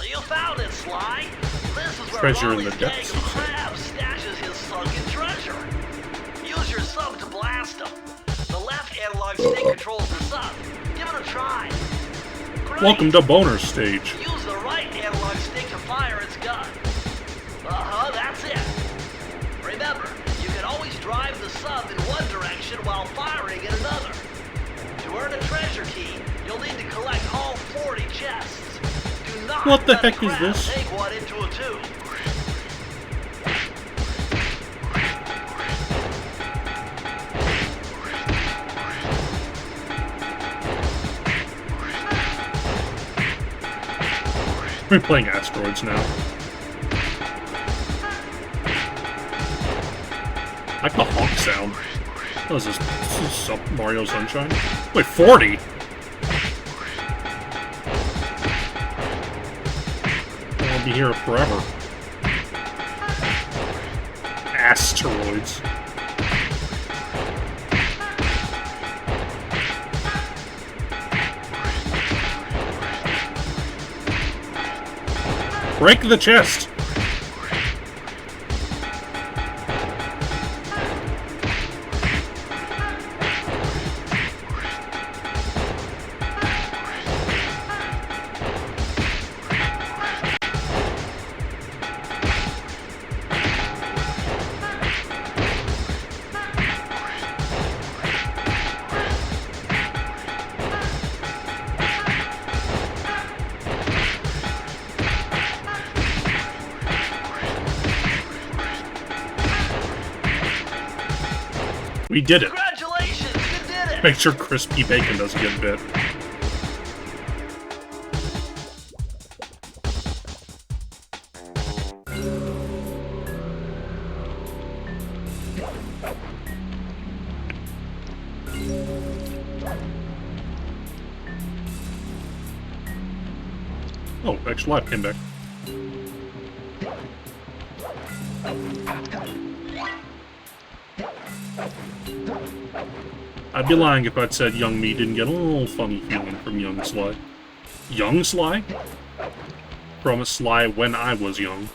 You found it, Sly. This is where Treasure in the Raleigh's depths, gang you of say. crabs stashes his sunken treasure. Use your sub to blast him. The left analog stick controls the sub. Give it a try. Great. Welcome to Boner Stage. Use the right analog stick to fire its gun. Uh-huh, that's it. Remember, you can always drive the sub in one direction while firing in another. To earn a treasure key, you'll need to collect all 40 chests. Do not What the let a heck is crab this? take one into a tube. We're playing asteroids now. I like the honk sound. What is this? This is Mario Sunshine? Wait, 40? I'll be here forever. Asteroids. Break the chest! We did it! Congratulations, you did it! Make sure crispy bacon doesn't get bit. Oh, extra life came back. I'd be lying if I'd said young me didn't get a little funny feeling from young Sly. Young Sly? From a Sly when I was young.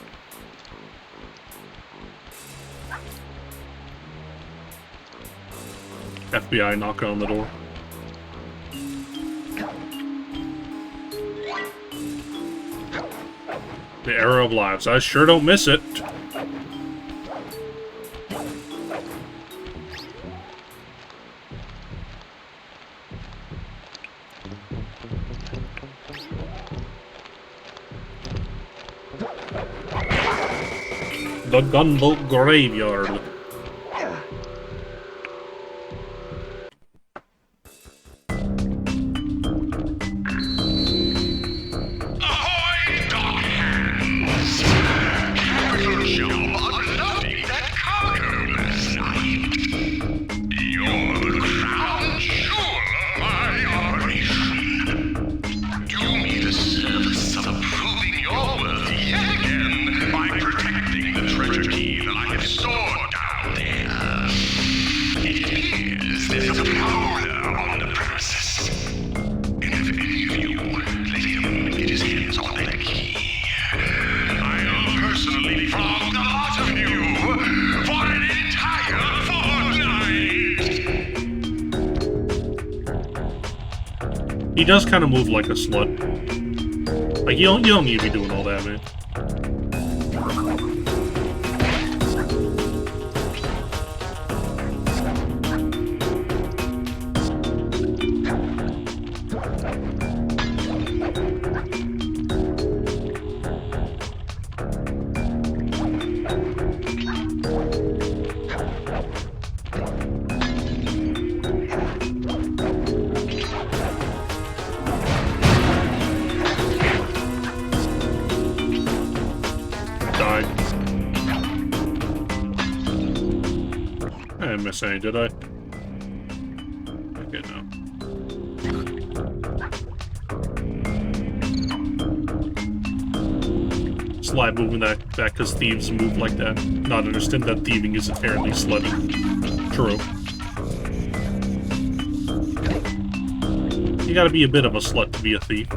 FBI knocking on the door. The era of lives. I sure don't miss it. The Gunboat Graveyard. Ahoy, dog hands! Capital job unloading that cargo last night. You're the crown jewel of my operation. Do me the service of proving your worth yet again by protecting the treasure key that I have stored down there. It appears there's a prowler on the premises. And if any of you let him get his hands on that key, I'll personally flog the lot of you for an entire fortnight! He does kind of move like a slut. Like, you don't need to be doing all that, man. Died. I didn't miss any, did I? Okay, no. Sly moving that because thieves move like that. Not understand that thieving is inherently slutty. True. You gotta be a bit of a slut to be a thief.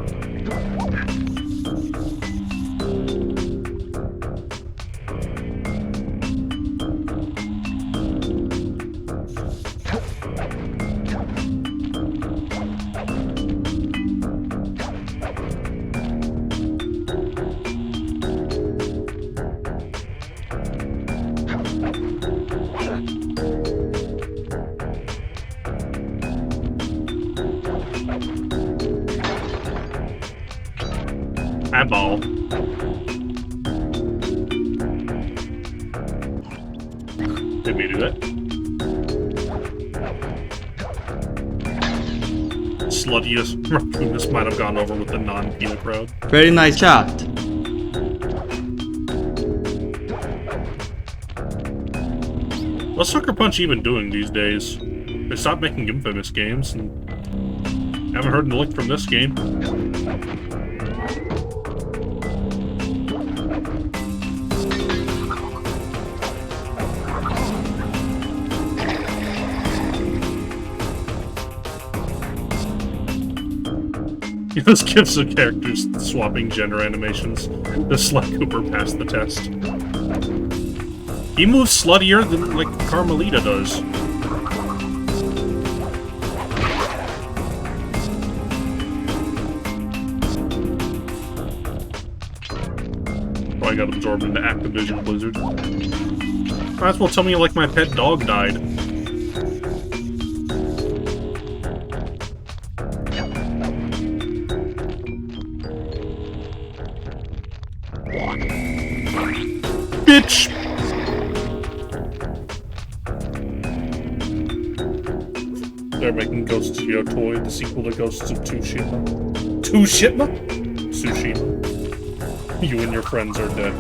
Eyeball. Did me do that? Sluttiest Raccamagoocus might have gone over with the non-PETA crowd. Very nice shot. What's Sucker Punch even doing these days? They stopped making Infamous games, and haven't heard a lick from this game. This gives the characters swapping gender animations. The Slut Cooper passed the test. He moves sluttier than, like, Carmelita does. Probably got absorbed into Activision Blizzard. Might as well tell me like my pet dog died. Bitch! They're making Ghosts of Yotoi, the sequel to Ghosts of Tsushima. Tsushima? You and your friends are dead.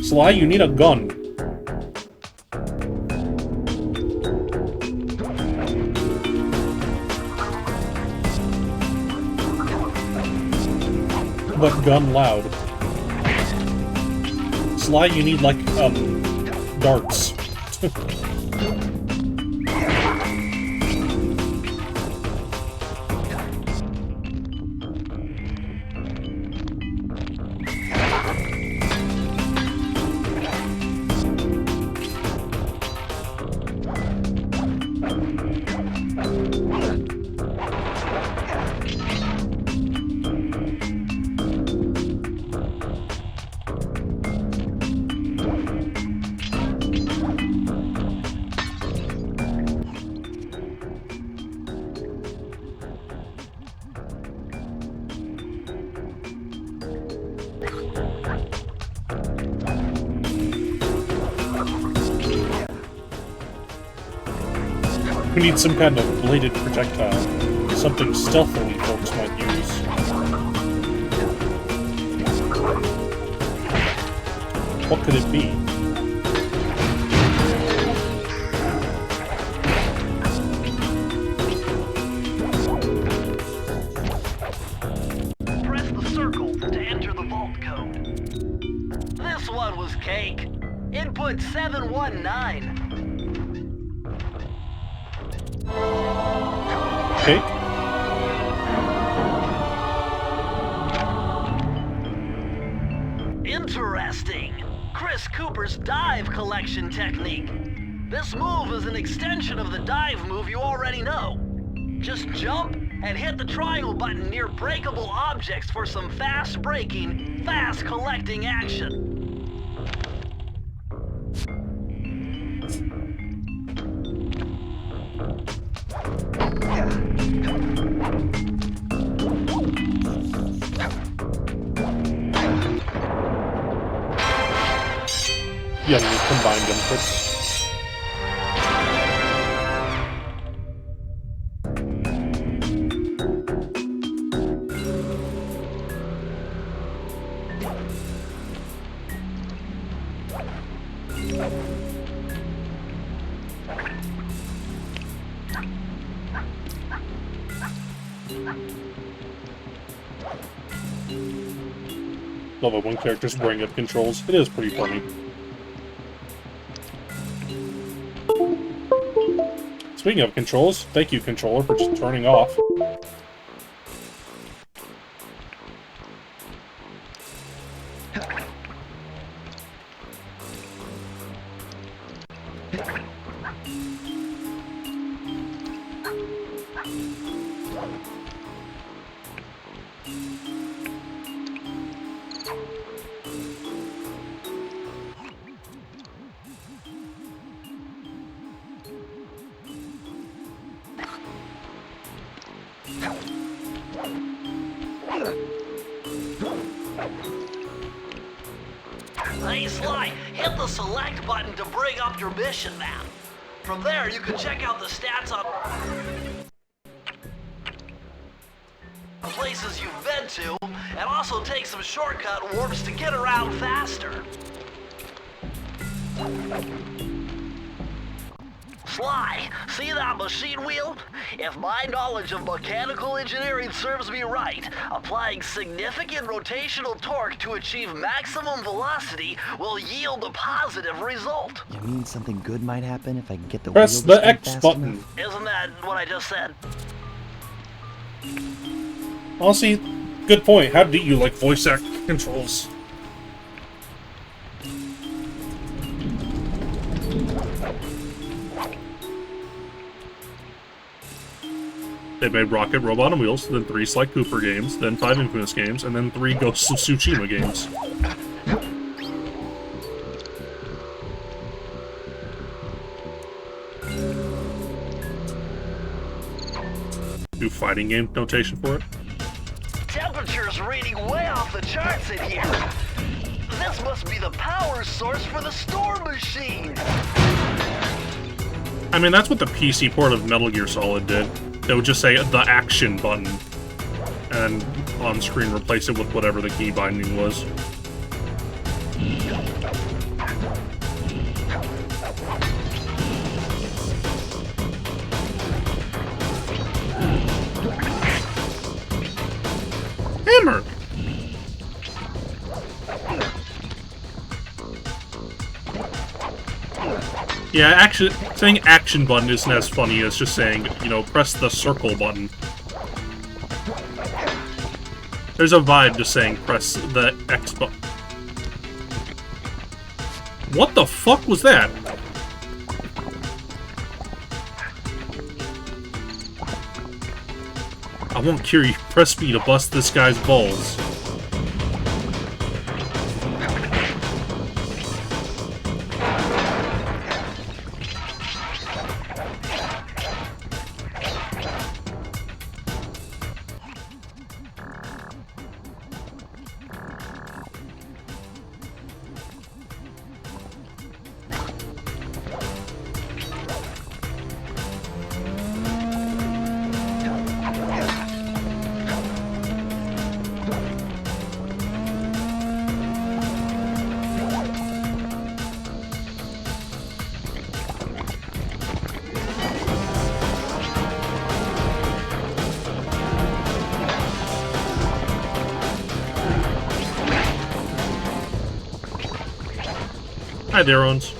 Sly, you need a gun. But gun loud. Sly, you need, like, darts. We need some kind of bladed projectile. Something stealthily folks might use. What could it be? Press the circle to enter the vault code. This one was cake. Input 719. Cake? Interesting. Chris Cooper's dive collection technique. This move is an extension of the dive move you already know. Just jump and hit the triangle button near breakable objects for some fast breaking, fast collecting action. Yeah, you combined inputs. Love it when characters bring up controls. It is pretty funny. Speaking of controls, thank you, controller, for just turning off. Hey, Sly, hit the select button to bring up your mission map. From there, you can check out the stats on places you've been to, and also take some shortcut warps to get around faster. Sly, see that machine wheel? If my knowledge of mechanical engineering serves me right, applying significant rotational torque to achieve maximum velocity will yield a positive result. You mean something good might happen if I can get the Press wheel to the spin X fast button. enough? Isn't that what I just said? Honestly, good point. How do you like voice act controls? They made Rocket Robot on Wheels, then 3 Sly Cooper games, then 5 Infamous games, and then 3 Ghosts of Tsushima games. Do fighting game notation for it? Temperature's reading way off the charts in here. This must be the power source for the storm machine. I mean, that's what the PC port of Metal Gear Solid did. They would just say the action button, and on screen replace it with whatever the key binding was. Hammer! Yeah, saying action button isn't as funny as just saying, you know, press the circle button. There's a vibe to saying press the X button. What the fuck was that? I won't cure you. Press me to bust this guy's balls. Hi there, Owens.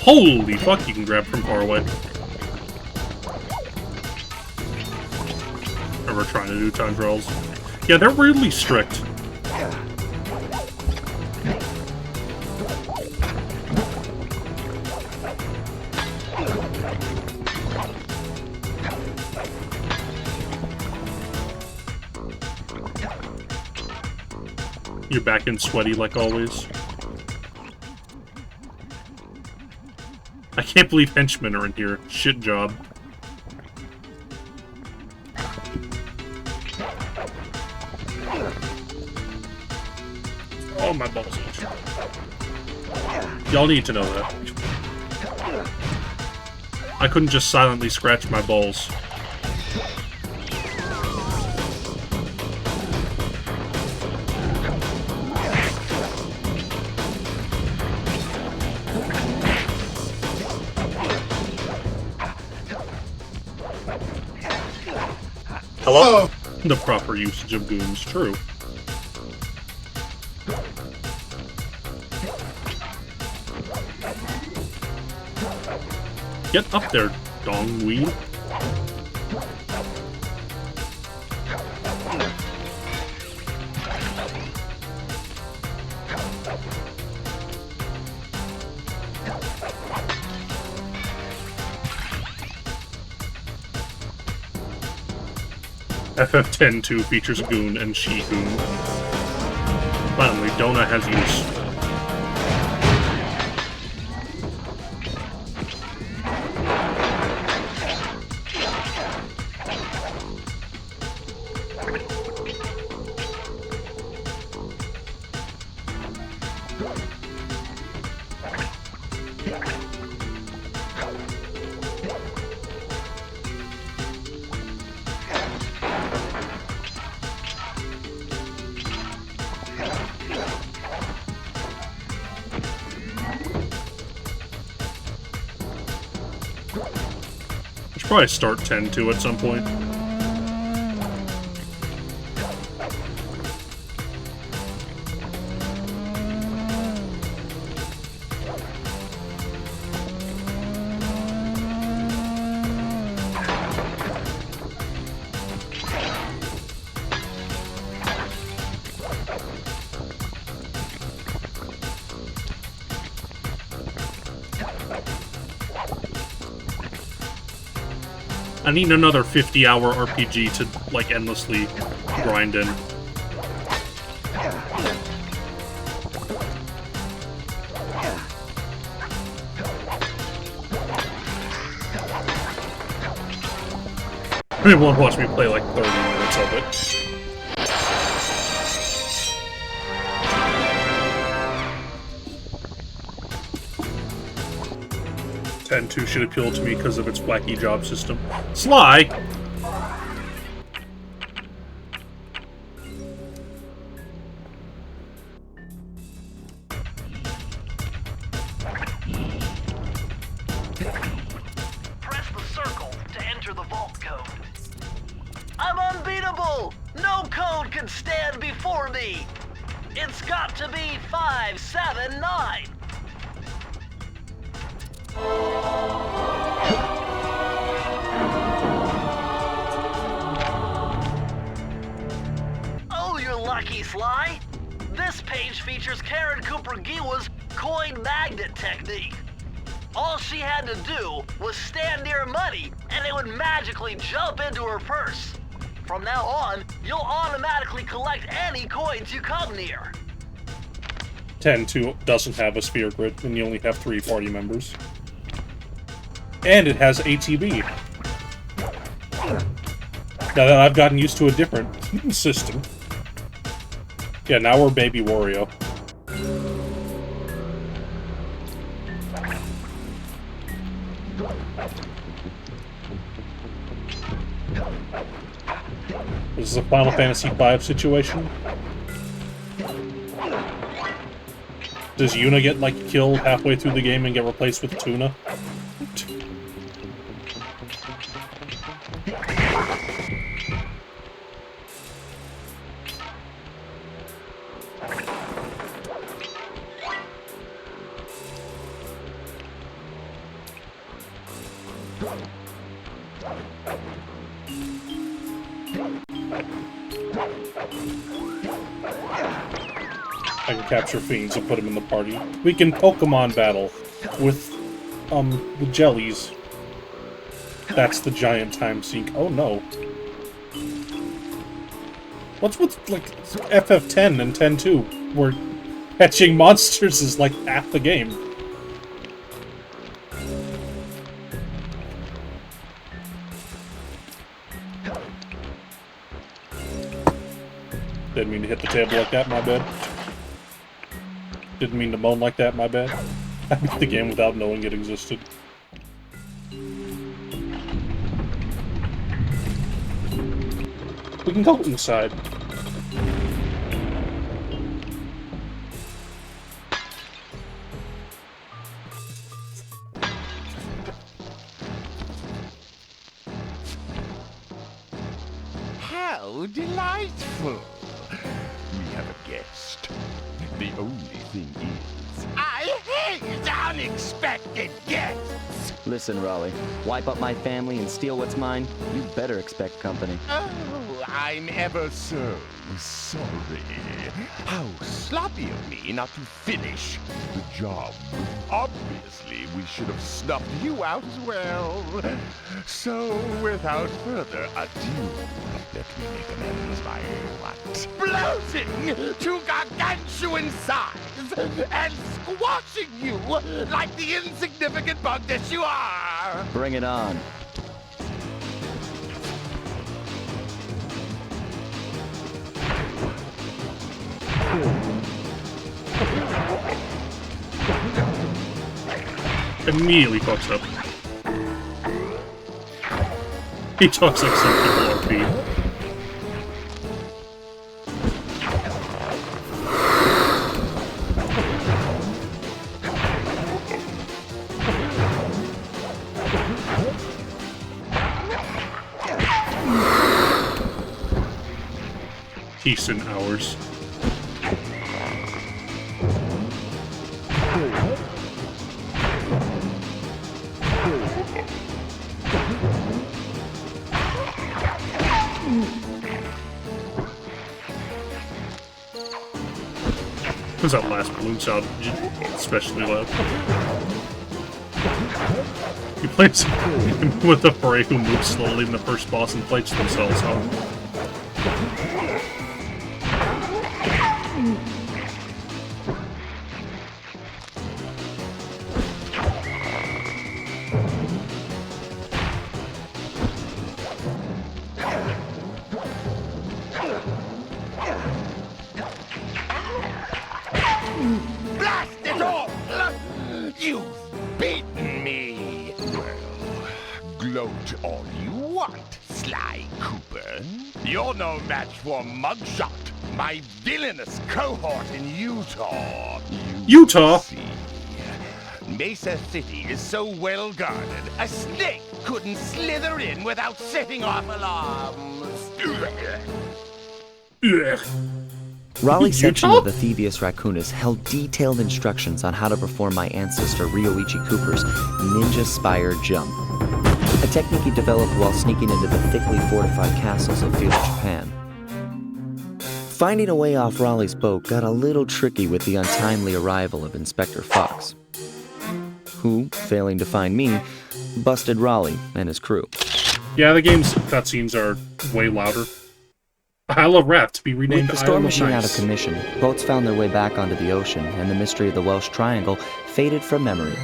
Holy fuck, you can grab from far away. Ever trying to do time trials? Yeah, they're weirdly strict. You're back in sweaty like always. I can't believe henchmen are in here. Shit job. Oh, my balls itch. Y'all need to know that. I couldn't just silently scratch my balls. Hello? The proper usage of goons, true. Get up there, dongweed. FF10-2 features Goon and She-Goon. Finally, Donut has use. Should probably start 10-2 at some point. I need another 50-hour RPG to, like, endlessly grind in. Anyone watch me play, like, 30 minutes of it. 10-2 should appeal to me because of its wacky job system. Sly! Press the circle to enter the vault code. I'm unbeatable! No code can stand before me! It's got to be 579! Oh, you're lucky, Sly! This page features Karen Cooper-Giwa's coin magnet technique. All she had to do was stand near money, and it would magically jump into her purse. From now on, you'll automatically collect any coins you come near. 10-2 doesn't have a sphere grid, and you only have 3 party members. And it has ATB. Now that I've gotten used to a different system. Yeah, now we're Baby Wario. This is a Final Fantasy V situation. Does Yuna get, like, killed halfway through the game and get replaced with Tuna? I can capture fiends and put them in the party. We can Pokemon battle with jellies. That's the giant time sink. Oh no. What's with, like, FF10 and 10-2, where catching monsters is, like, half the game? Didn't mean to hit the table like that, my bad. Didn't mean to moan like that, my bad. I beat the game without knowing it existed. We can go inside. How delightful! We have a guest. The only thing is, I hate unexpected guests! Listen, Raleigh, wipe up my family and steal what's mine? You better expect company. Oh, I'm ever so sorry. How sloppy of me not to finish the job. Obviously, we should have snuffed you out as well. So, without further ado, let me make amends by what? Bloating to gargantuan size and squashing you like the insignificant bug that you are! Bring it on. Immediately fucks up. He talks like some people are beat. decent hours. What's that last balloon sound? Especially loud. He plays with the prey who moves slowly in the first boss and fights themselves out. Blast it all! You've beaten me! Well, gloat all you want, Sly Cooper. You're no match for Mugshot, my villainous cohort in Utah. Utah? See, Mesa City is so well guarded, a snake couldn't slither in without setting off alarms. Ugh. Raleigh's section Utah? of the Thingus Raccamagoocus held detailed instructions on how to perform my ancestor Ryoichi Cooper's Ninja Spire Jump, a technique he developed while sneaking into the thickly fortified castles of feudal Japan. Finding a way off Raleigh's boat got a little tricky with the untimely arrival of Inspector Fox, who, failing to find me, busted Raleigh and his crew. Yeah, the game's cutscenes are way louder. Isle of Wrath to be renamed With the Isle storm of machine out of Nice. commission, boats found their way back onto the ocean, and the mystery of the Welsh Triangle faded from memory.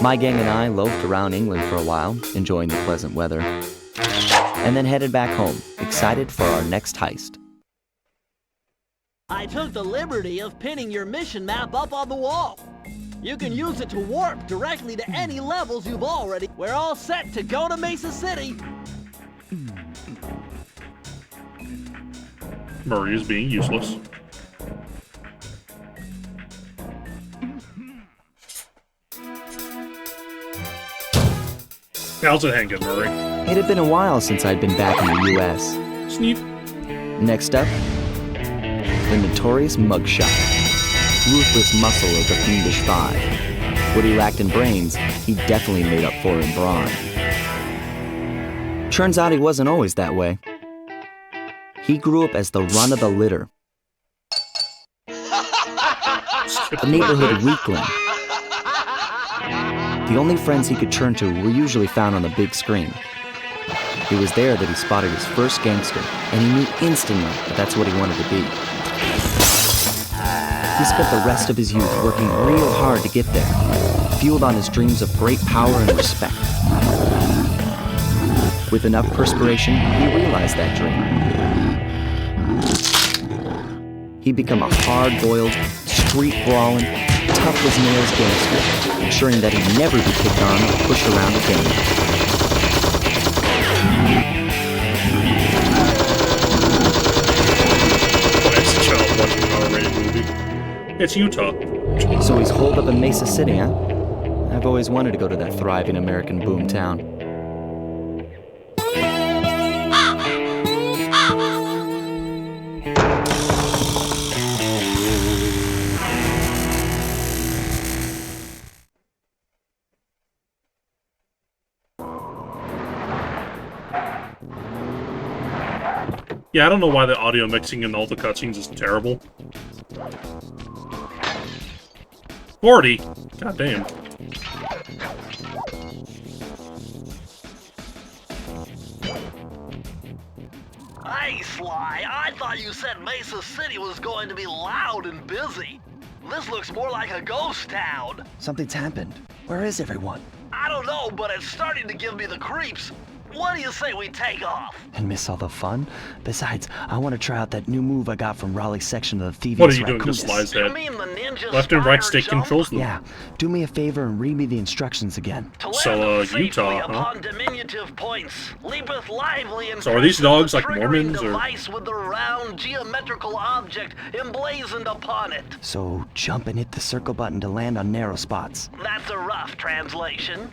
My gang and I loafed around England for a while, enjoying the pleasant weather, and then headed back home, excited for our next heist. I took the liberty of pinning your mission map up on the wall. You can use it to warp directly to any levels you've already. We're all set to go to Mesa City. Murray is being useless. How's it hanging, Murray? It had been a while since I'd been back in the U.S. Sneak. Next up, the notorious Mugshot, ruthless muscle of the Fiendish Five. What he lacked in brains, he definitely made up for in brawn. Turns out he wasn't always that way. He grew up as the run of the litter, a neighborhood weakling. The only friends he could turn to were usually found on the big screen. It was there that he spotted his first gangster, and he knew instantly that that's what he wanted to be. He spent the rest of his youth working real hard to get there, fueled on his dreams of great power and respect. With enough perspiration, he realized that dream. He'd become a hard-boiled, street-brawling, tough-as-nails gangster, ensuring that he'd never be picked on or pushed around again. As a child watching an R-rated movie. It's Utah. So he's holed up in Mesa City, huh? I've always wanted to go to that thriving American boom town. Yeah, I don't know why the audio mixing in all the cutscenes is terrible. 40? God damn. Hey, Sly, I thought you said Mesa City was going to be loud and busy. This looks more like a ghost town. Something's happened. Where is everyone? I don't know, but it's starting to give me the creeps. What do you say we take off? And miss all the fun? Besides, I want to try out that new move I got from Raleigh's section of the Thingus What are you doing to Raccamagoocus. Sly's You head? mean the ninja Left and right spire stick jump? controls them. Yeah, do me a favor and read me the instructions again. To land So, safely Utah, huh? upon diminutive points, leapeth lively and So are these fast dogs the like triggering Mormons, or- device with the round geometrical object emblazoned upon it. So jump and hit the circle button to land on narrow spots. That's a rough translation.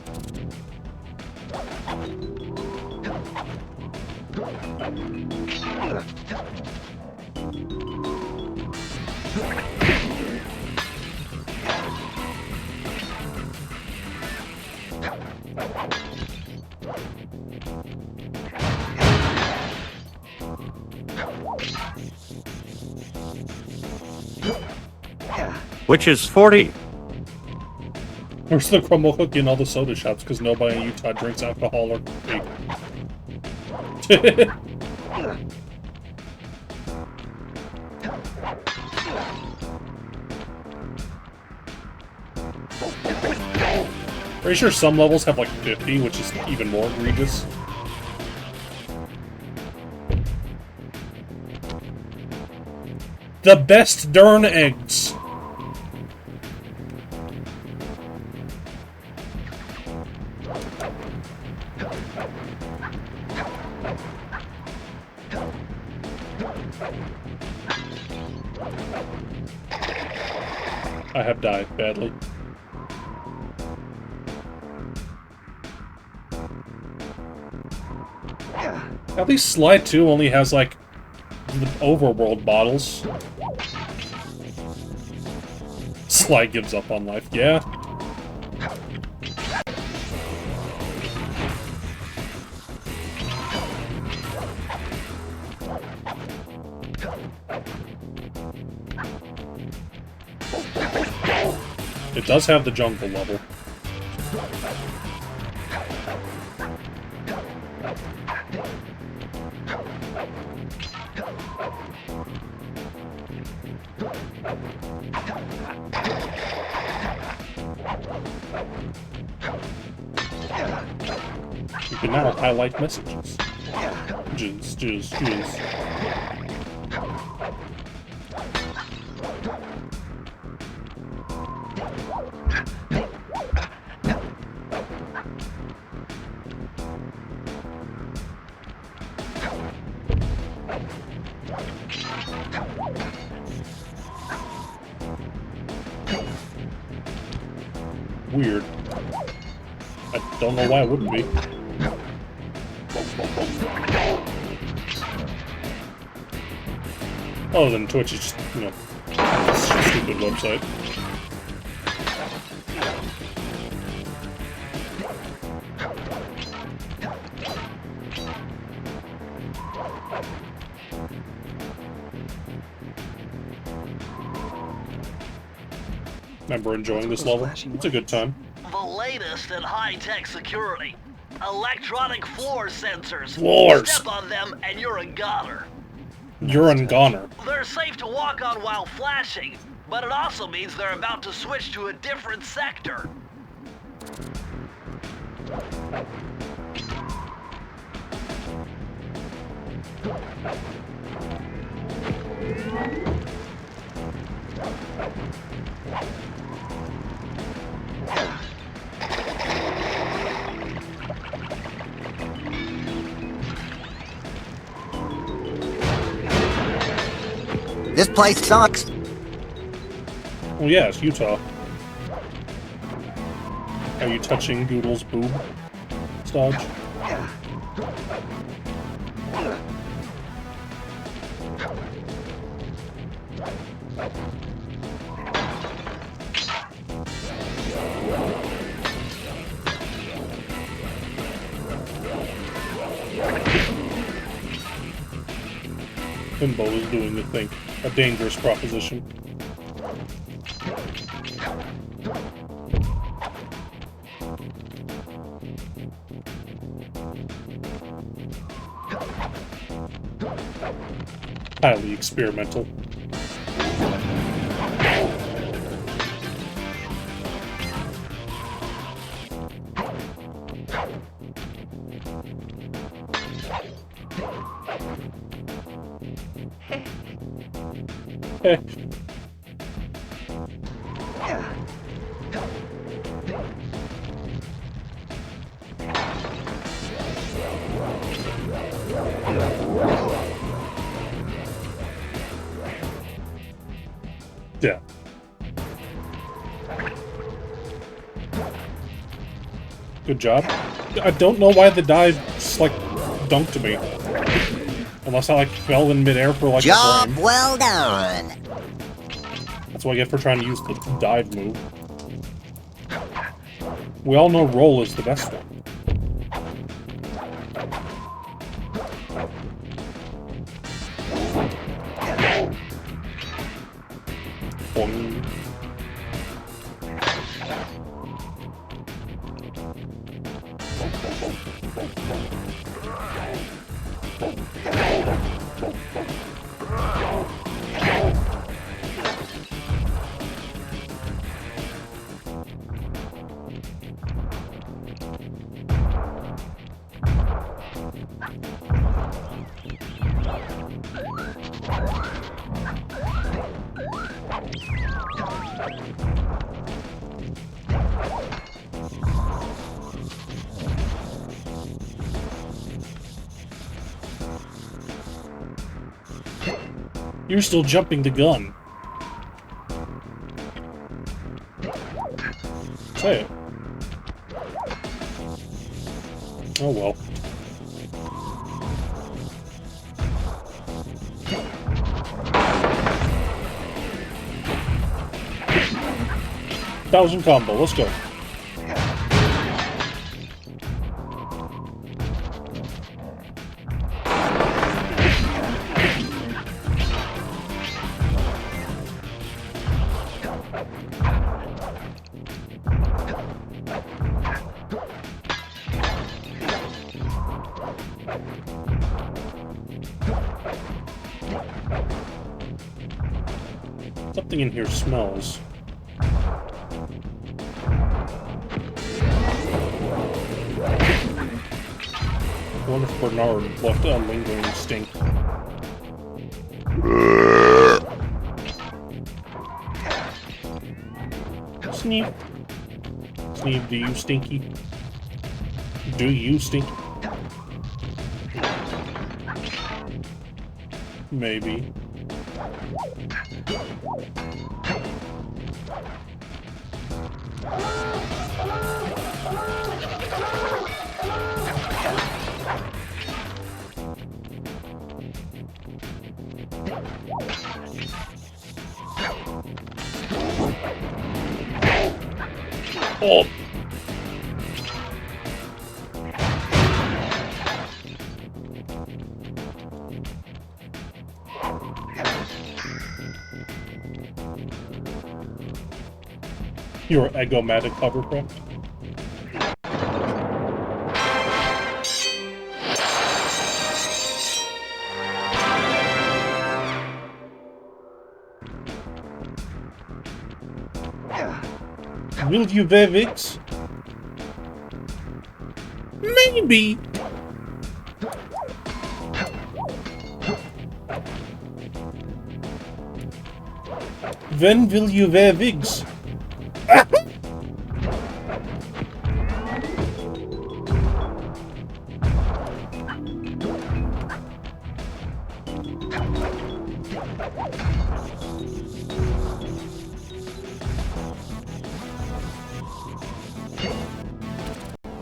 Which is 40. Where's the crumble cookie and all the soda shops? Because nobody in Utah drinks alcohol or cake. Pretty sure some levels have like 50, which is even more egregious. The best darn eggs. I have died badly. At least Slide 2 only has, like, the overworld bottles. Sly gives up on life, yeah. It does have the jungle level. You can now highlight messages. Jizz. Weird. I don't know why it wouldn't be. Oh, then Twitch is just, you know, a stupid website. Remember enjoying this level? It's a good time. The latest in high-tech security. Electronic floor sensors. Floors! Step on them and you're a goner. You're a goner. They're safe to walk on while flashing, but it also means they're about to switch to a different sector. This place sucks. Well, yeah, it's Utah. Are you touching Doodle's boob, Stodge? Pinball is doing the thing. A dangerous proposition. Highly experimental. Eh. Yeah. Good job. I don't know why the dive just, like, dunked me. Unless I, like, fell in midair for, like, a Job frame. well done. That's what I get for trying to use the dive move. We all know roll is the best one. Boing. You're still jumping the gun. Say it. Oh well. Thousand combo, let's go. Something in here smells. I wonder if Bernard left a lingering stink. Sneep. Sneep, do you stinky? Do you stinky? Maybe. Oh. Your egomatic hovercraft. Will you have it? Maybe. When will you wear wigs?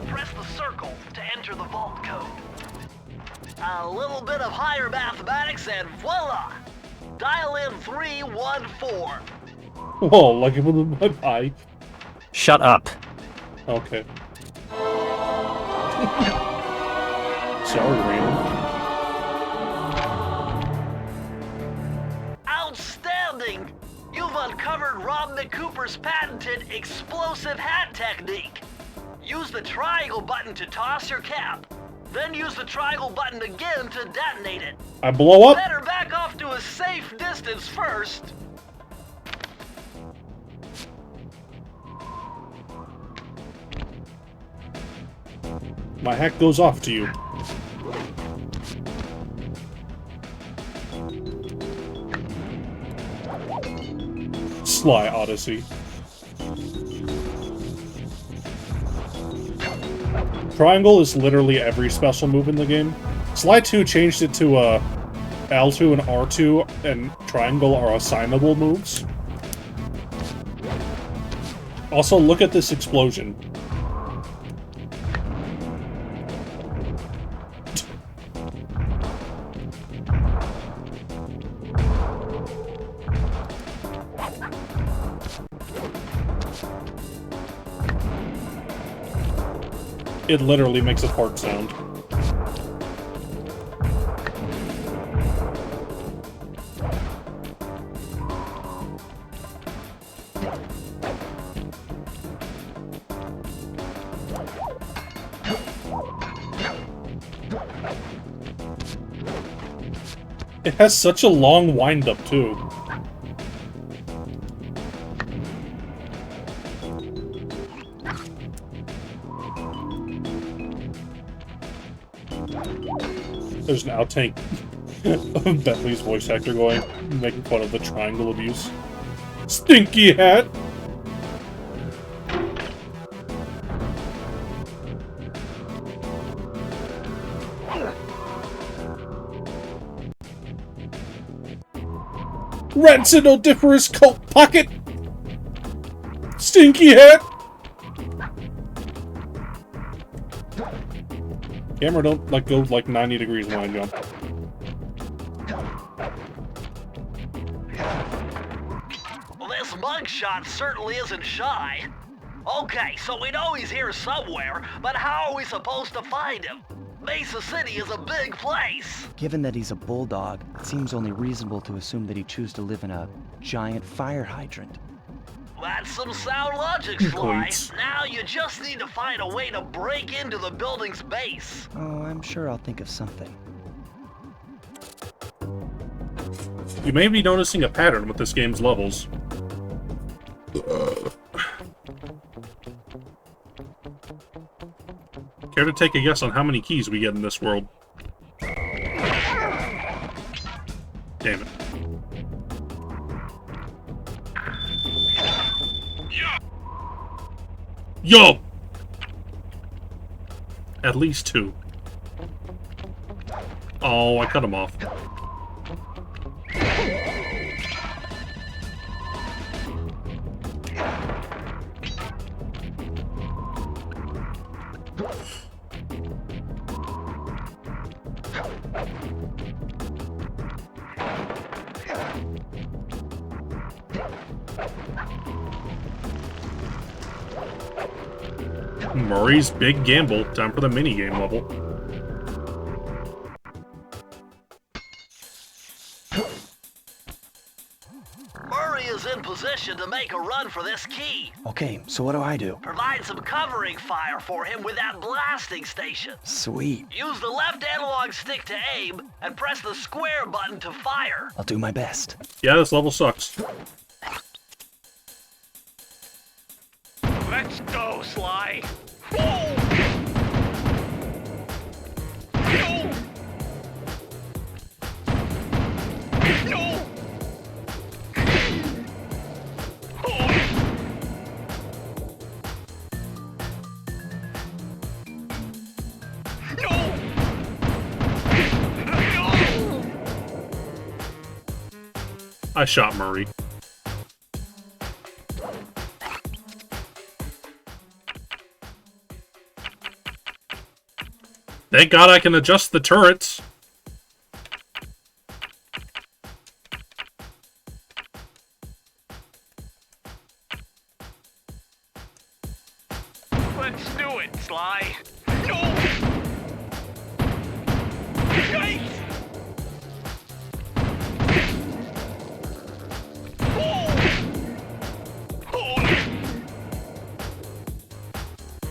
Press the circle to enter the vault code. A little bit of higher mathematics and voila! Dial in 314. Whoa, like it with my pipe. Shut up. Okay. Sorry, Raymond. Outstanding! You've uncovered Rob McCooper's patented explosive hat technique. Use the triangle button to toss your cap. Then use the triangle button again to detonate it. I blow up? Better back off to a safe distance first. My hack goes off to you. Sly Odyssey. Triangle is literally every special move in the game. Sly 2 changed it to L2 and R2 and Triangle are assignable moves. Also, look at this explosion. It literally makes a fart sound. It has such a long wind-up, too. There's an outtake of Bentley's voice actor going, making fun of the triangle abuse. Stinky hat! Rancid odoriferous coat pocket! Stinky hat! Camera don't go like 90 degrees when I jump. Well, this mugshot certainly isn't shy. Okay, so we know he's here somewhere, but how are we supposed to find him? Mesa City is a big place. Given that he's a bulldog, it seems only reasonable to assume that he'd choose to live in a giant fire hydrant. That's some sound logic, Sly. Points. Now you just need to find a way to break into the building's base. Oh, I'm sure I'll think of something. You may be noticing a pattern with this game's levels. Care to take a guess on how many keys we get in this world? Damn it. Yo! At least 2. Oh, I cut him off. Murray's big gamble. Time for the minigame level. Murray is in position to make a run for this key. Okay, so what do I do? Provide some covering fire for him with that blasting station. Sweet. Use the left analog stick to aim and press the square button to fire. I'll do my best. Yeah, this level sucks. Let's go, Sly. Whoa! No! No! I shot Murray. Thank God I can adjust the turrets. Let's do it, Sly. No! Yikes!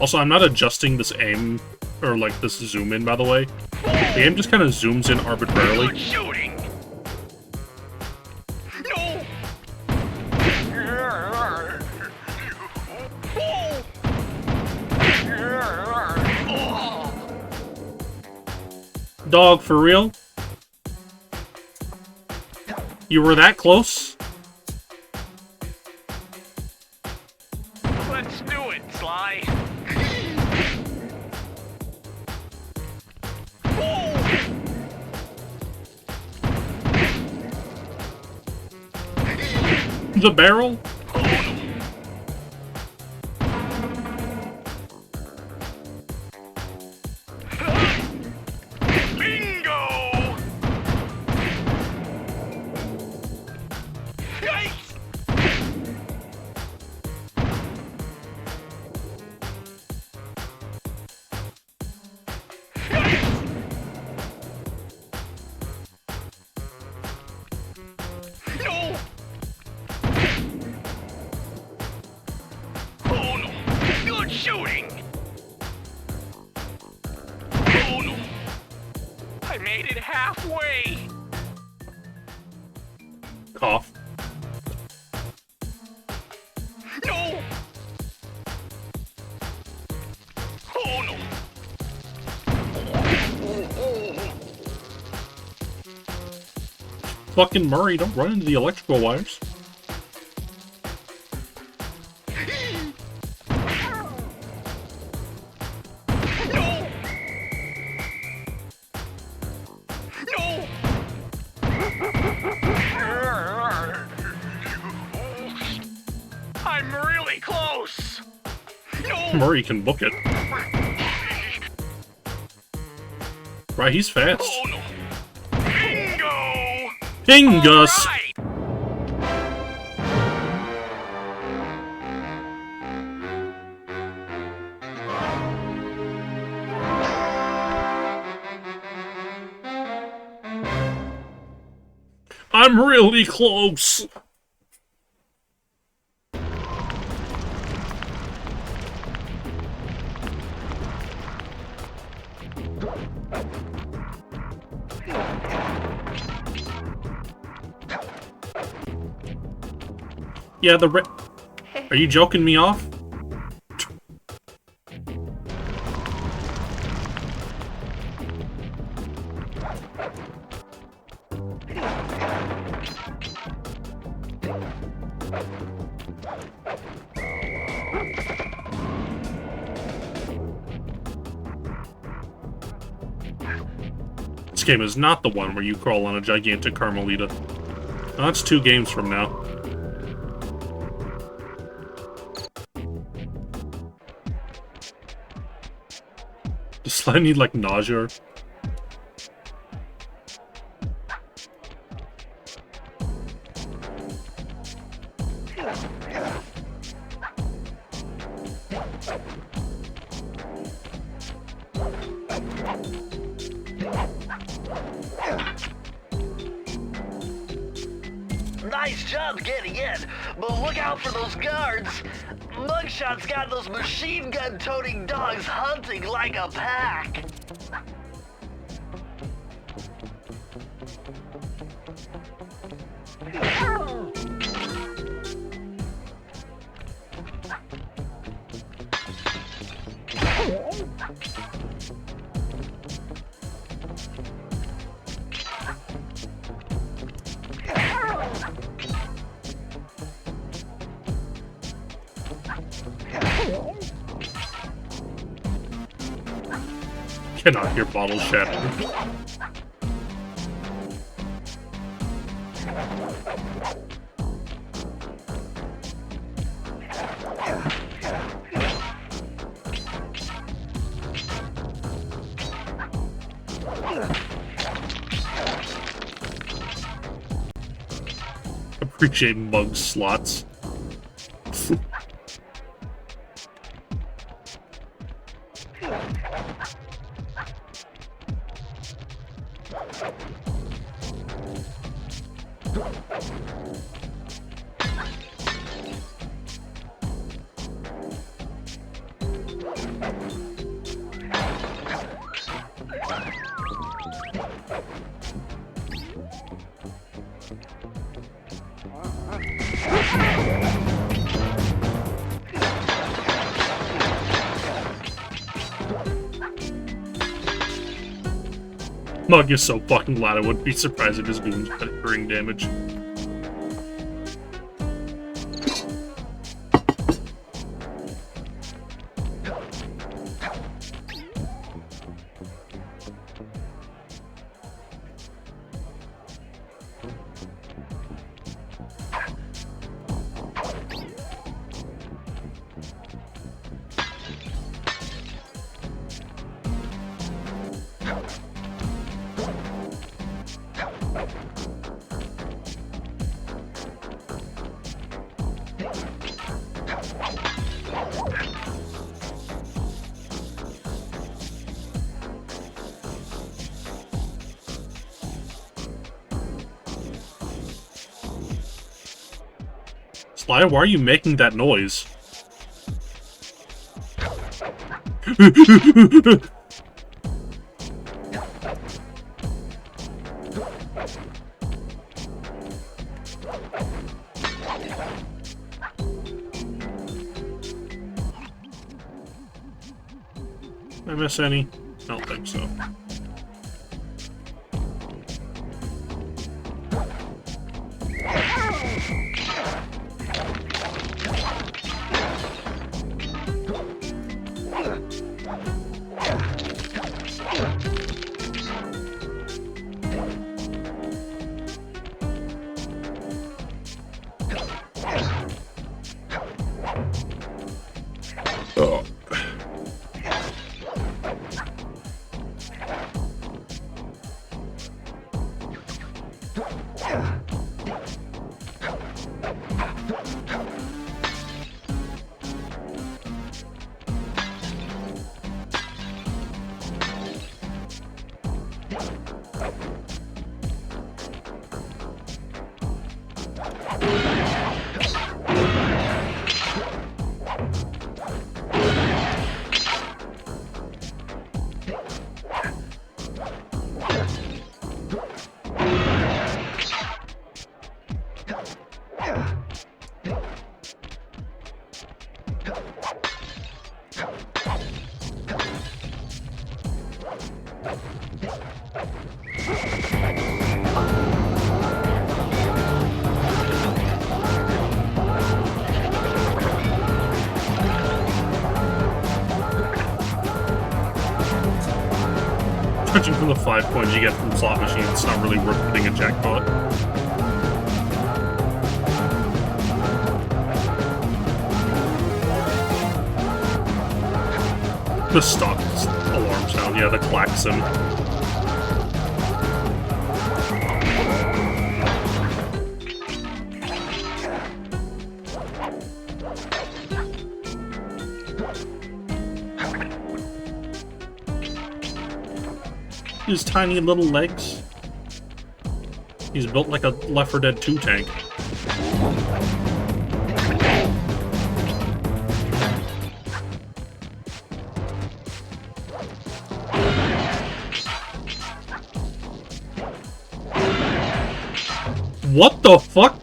Also, I'm not adjusting this aim, or like this zoom in, by the way. The game just kind of zooms in arbitrarily. Good shooting. No. Dog, for real? You were that close? Let's do it, Sly. The barrel? Bingo! Yikes! made it halfway. Cough. No! Oh no! Fucking Murray, don't run into the electrical wires. No! No! I'm really close! No! Murray can book it. Right, he's fast. Oh no! Bingo! Thingus! Right. I'm really close! Yeah, Are you joking me off? This game is not the one where you crawl on a gigantic Carmelita. That's 2 games from now. Does I need, like, nausea? Nice job getting in, but look out for those guards. Mugshot's got those machine gun-toting dogs hunting like a pack. Cannot hear bottles shattering. Appreciate mug slots. Mug is so fucking loud, I wouldn't be surprised if his goons had hearing damage. Sly, why are you making that noise? Did I miss any? I don't think so. Oh. Judging from the 5 coins you get from slot machines, it's not really worth hitting a jackpot. The stock alarm sound, yeah, the klaxon. His tiny little legs. He's built like a Left 4 Dead 2 tank. What the fuck?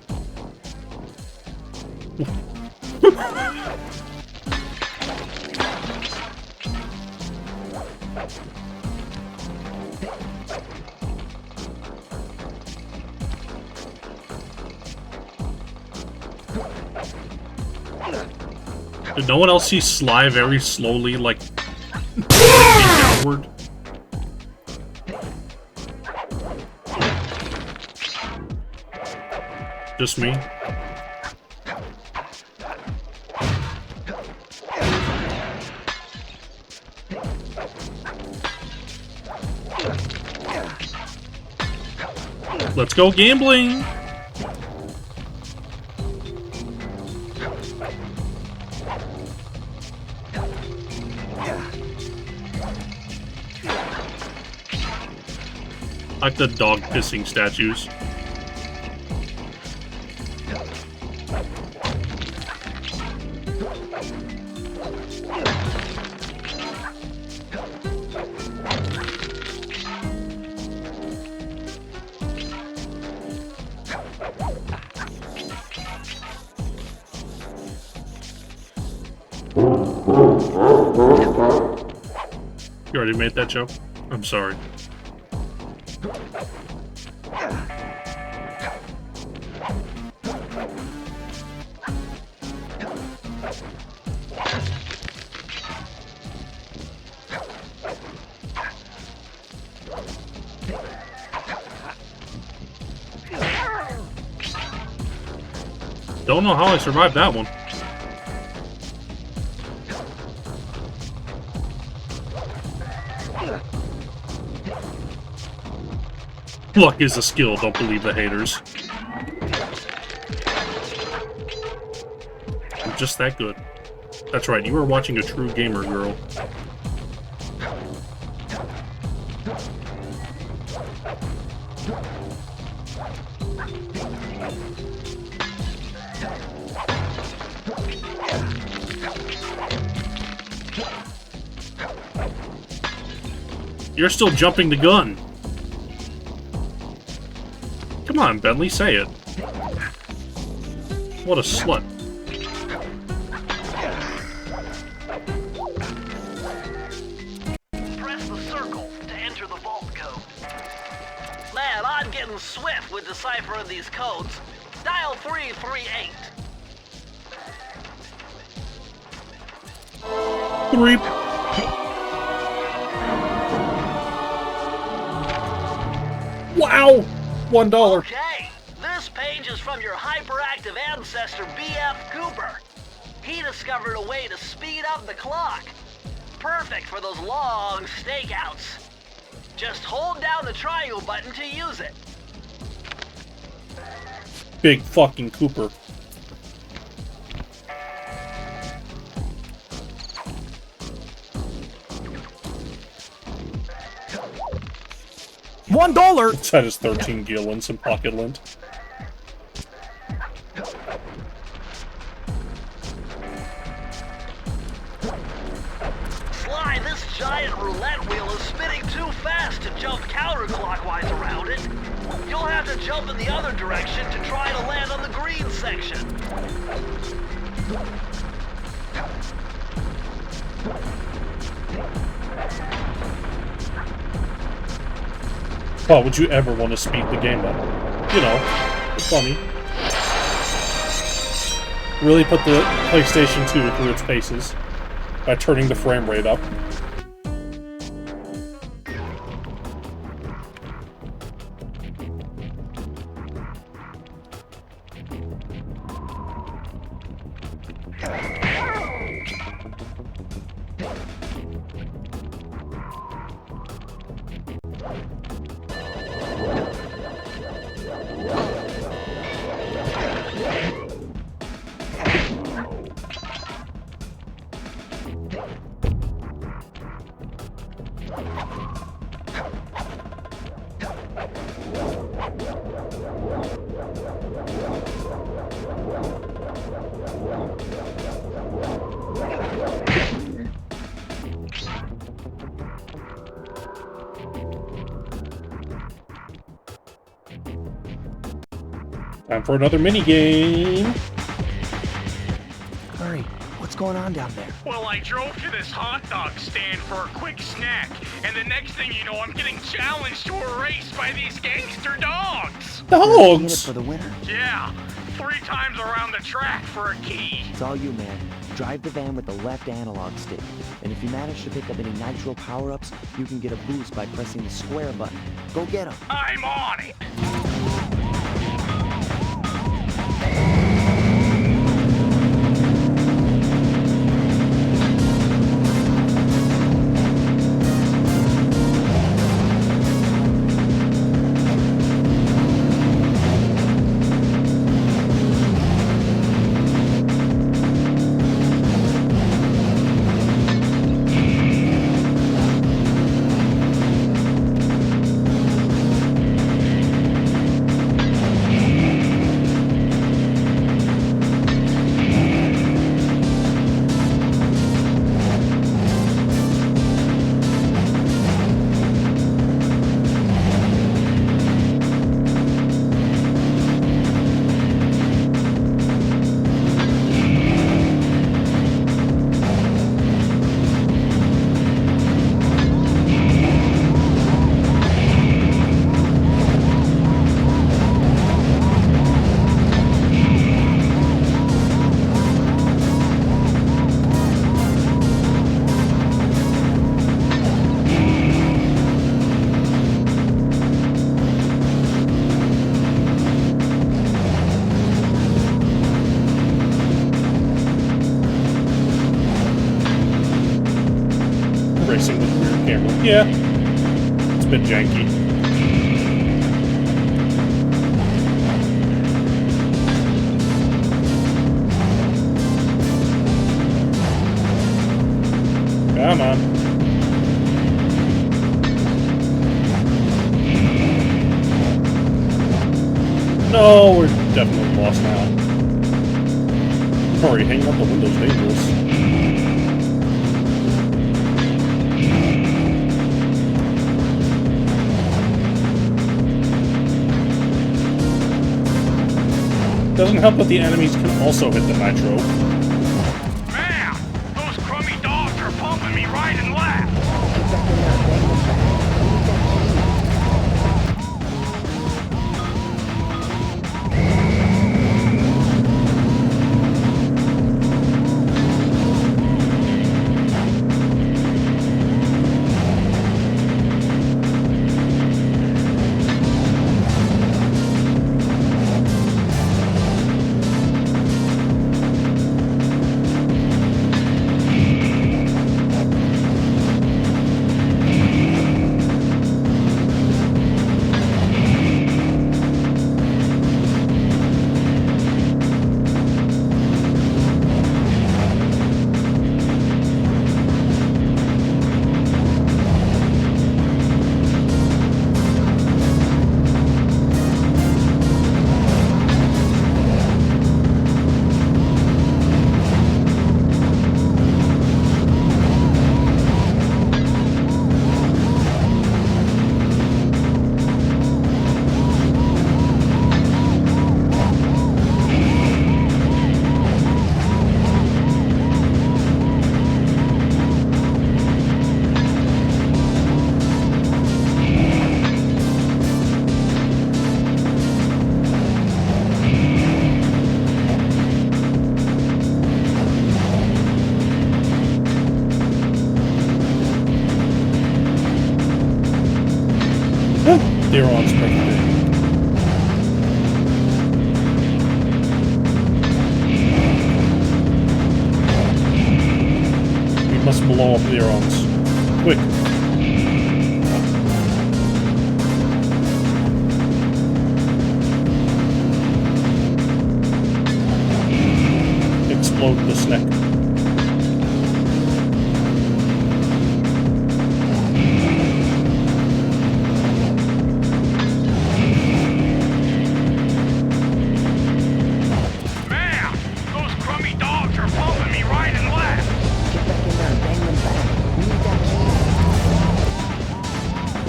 Did no one else see Sly very slowly, like, downward? Just me? Let's go gambling! Like the dog pissing statues. You already made that joke? I'm sorry. Don't know how I survived that one. Luck is a skill, don't believe the haters. I'm just that good. That's right, you are watching a true gamer, girl. You're still jumping the gun. Come on, Bentley, say it. What a slut. Press the circle to enter the vault code. Man, I'm getting swift with deciphering these codes. Dial 338. 3. Wow! $1. Okay, this page is from your hyperactive ancestor B.F. Cooper. He discovered a way to speed up the clock. Perfect for those long stakeouts. Just hold down the triangle button to use it. Big fucking Cooper. $1. That is 13 gallons in pocket lint. Sly, this giant roulette wheel is spinning too fast to jump counterclockwise around it. You'll have to jump in the other direction to try to land on the green section. Why would you ever want to speed the game up? You know, it's funny. Really put the PlayStation 2 through its paces by turning the frame rate up. Time for another mini-game. Hurry, what's going on down there? Well, I drove to this hot dog stand for a quick snack, and the next thing you know, I'm getting challenged to a race by these gangster dogs. In it Dogs! for the winner. Yeah, 3 times around the track for a key. It's all you, man. Drive the van with the left analog stick. And if you manage to pick up any nitro power-ups, you can get a boost by pressing the square button. Go get them. I'm on it. Racing with rear camera. Yeah. It's a bit janky. Come on. No, we're definitely lost now. Hurry, hanging out the window's dangerous. Doesn't help that the enemies can also hit the nitro. Man, those crummy dogs are pumping me right and left. They're on spectator. We must blow up the Irons. Quick. Explode the snack.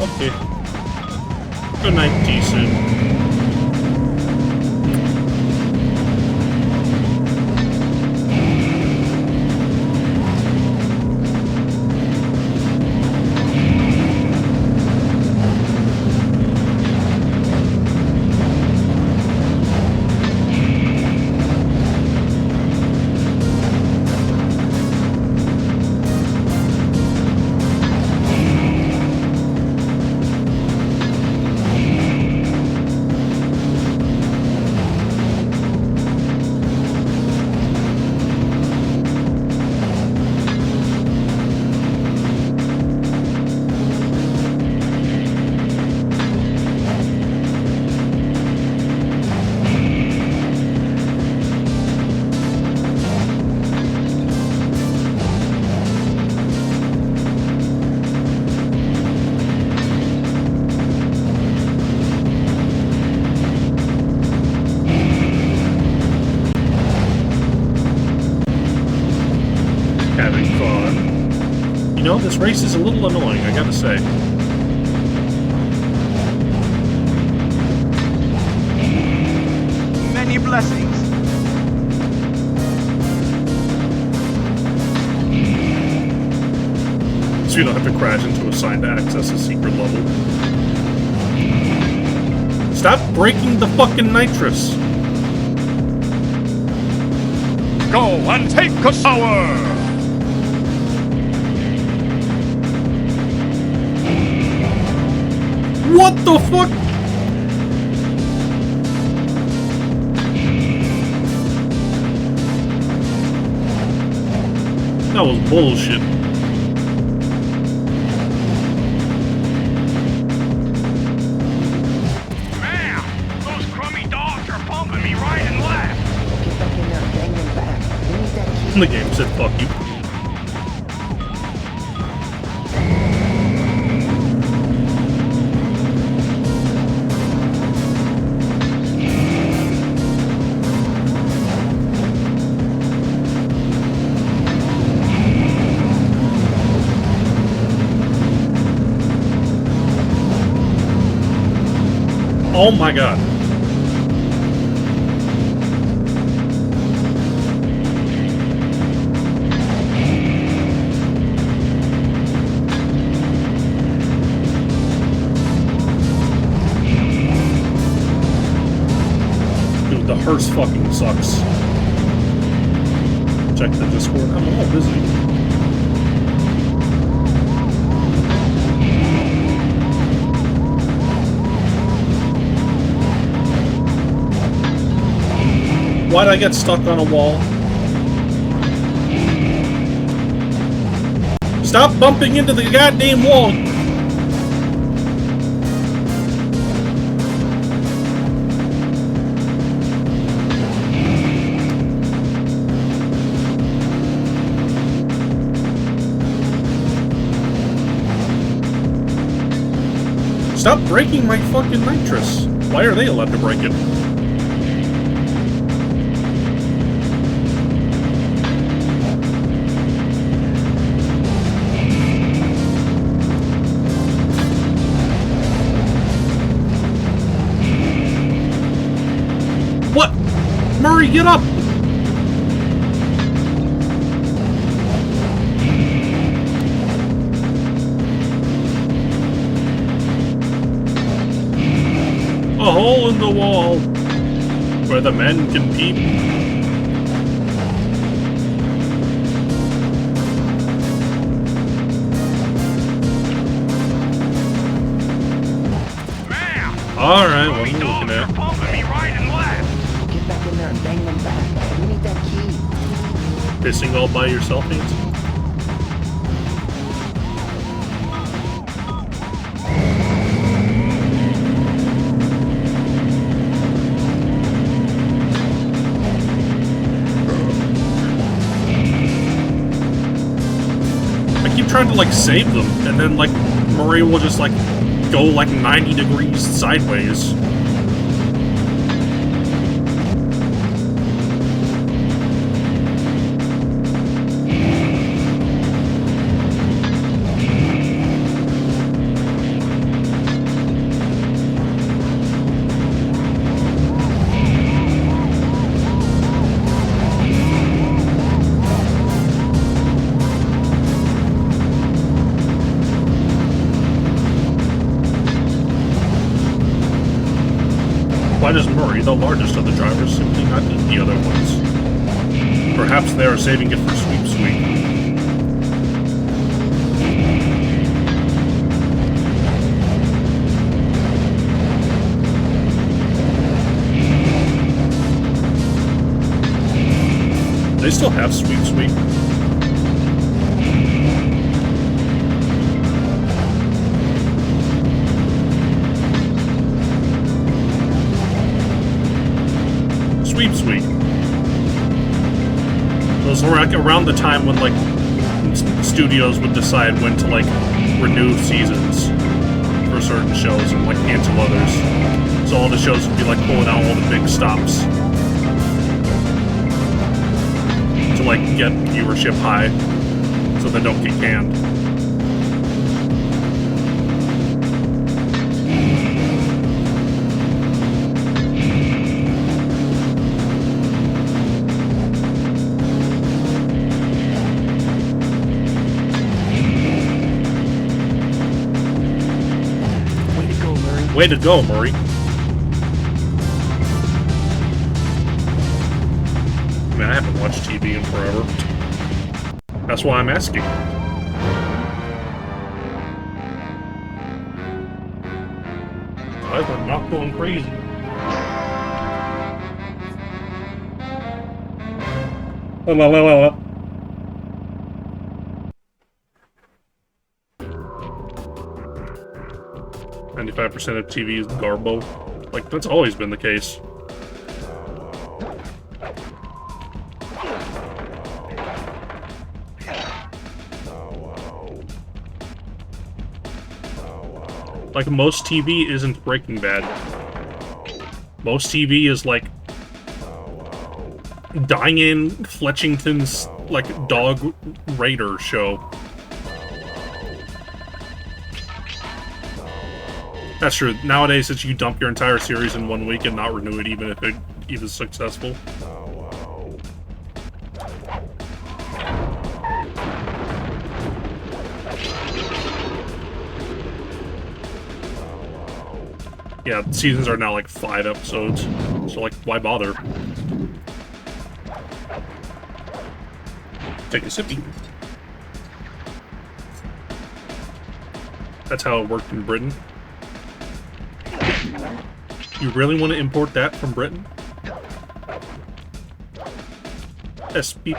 Okay. Good night, decent. Having fun. You know, this race is a little annoying, I gotta say. Many blessings. So you don't have to crash into a sign to access a secret level. Stop breaking the fucking nitrous! Go and take a shower! What the fuck? That was bullshit. Man, those crummy dogs are bumping me right and left. The game said fuck you. Oh my god. The hearse fucking sucks. Check the Discord. I'm all busy. Why'd I get stuck on a wall? Stop bumping into the goddamn wall! Stop breaking my fucking nitrous! Why are they allowed to break it? What? Murray, get up! A hole in the wall where the men can peep. Alright, what are you looking at? Get back in there and bang them back. We need that key. Pissing all by yourself, Nancy? I keep trying to, like, save them, and then, like, Murray will just, like, go, like, 90 degrees sideways. Why does Murray, the largest of the drivers, simply not eat the other ones? Perhaps they are saving it for Sweep Sweep. They still have Sweep Sweep. Sweep Sweep. Those were like around the time when like studios would decide when to like renew seasons for certain shows and like cancel others. So all the shows would be like pulling out all the big stops to like get viewership high so they don't get canned. Way to go, Murray. I mean, I haven't watched TV in forever. That's why I'm asking. I'm not going crazy. La la la la. .95% of TV is garbo. Like, that's always been the case. Like, most TV isn't Breaking Bad. Most TV is, like, Diane Fletchington's, like, dog raider show. That's true. Nowadays, it's you dump your entire series in 1 week and not renew it, even if it is successful. Yeah, seasons are now like 5 episodes, so like, why bother? Take a sippy. That's how it worked in Britain. You really want to import that from Britain? SP.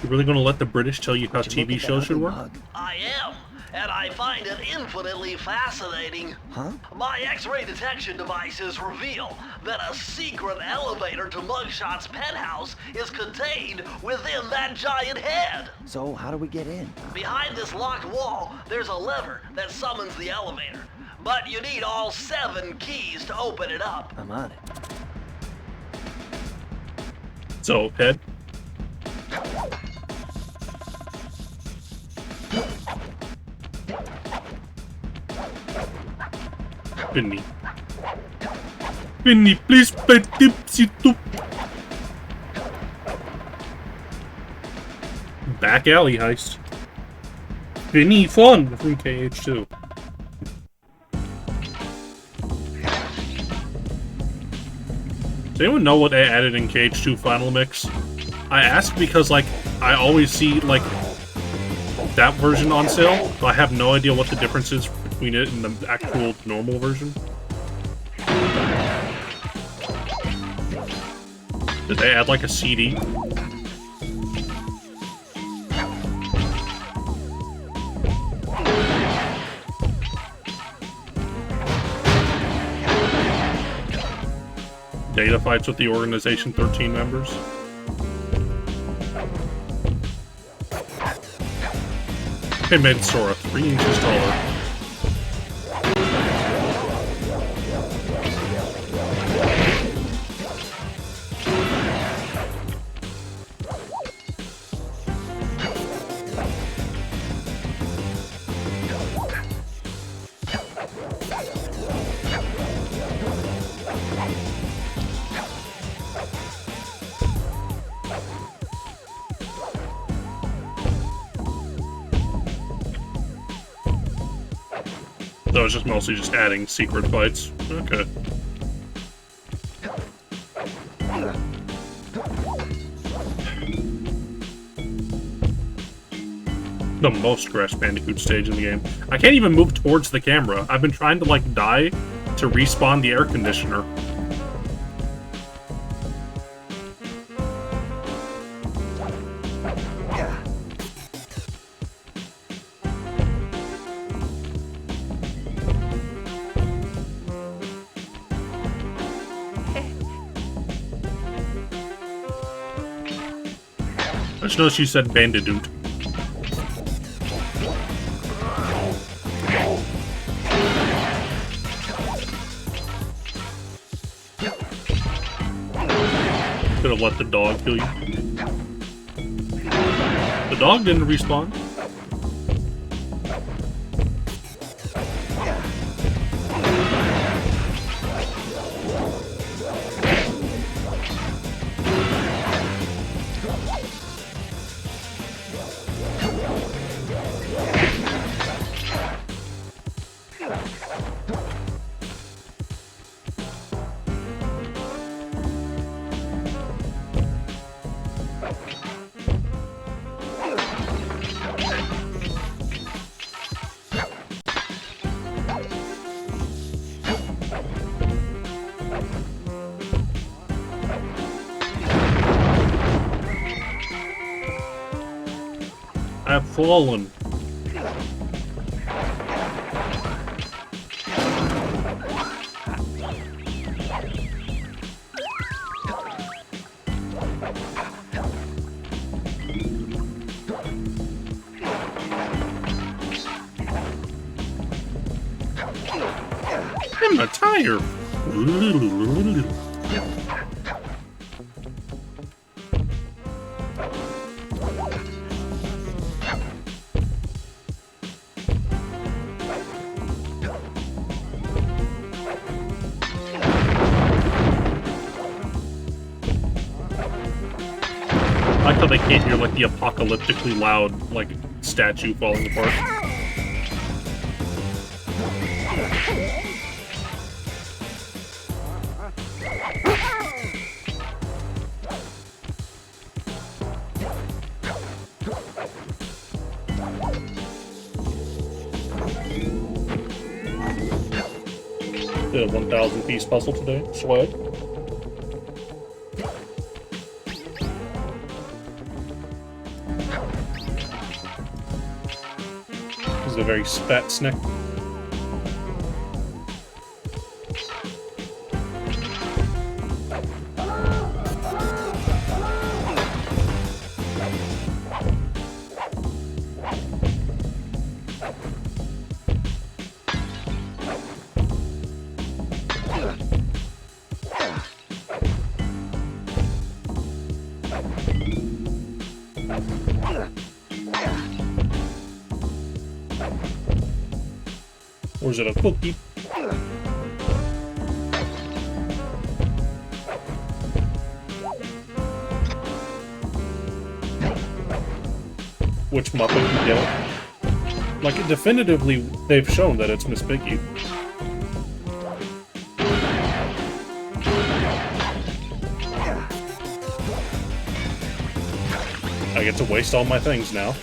You really gonna let the British tell you how TV shows should work? I am, and I find it infinitely fascinating. Huh? My X-ray detection devices reveal that a secret elevator to Mugshot's penthouse is contained within that giant head. So how do we get in? Behind this locked wall, there's a lever that summons the elevator. But you need all 7 keys to open it up. I'm on it. So, head. Vinny. Vinny, please play Tipsy Toop. Back alley heist. Vinny fun from KH2. Does anyone know what they added in KH2 Final Mix? I ask because, like, I always see, like, that version on sale, but I have no idea what the difference is between it and the actual normal version. Did they add, like, a CD? Data fights with the Organization 13 members. They made Sora 3 inches taller. So it's just mostly just adding secret fights. Okay. The most Crash Bandicoot stage in the game. I can't even move towards the camera. I've been trying to, like, die to respawn the air conditioner. I just know she said Bandidoot. Could have let the dog kill you. The dog didn't respawn. I have fallen. I'm a tire. like how they can't hear, like, the apocalyptically loud, like, statue falling apart. Did a 1,000 piece puzzle today. Swag. This is a very fat snack. Or is it a cookie? Which Muppet you get? Like, definitively, they've shown that it's Miss Piggy. I get to waste all my things now.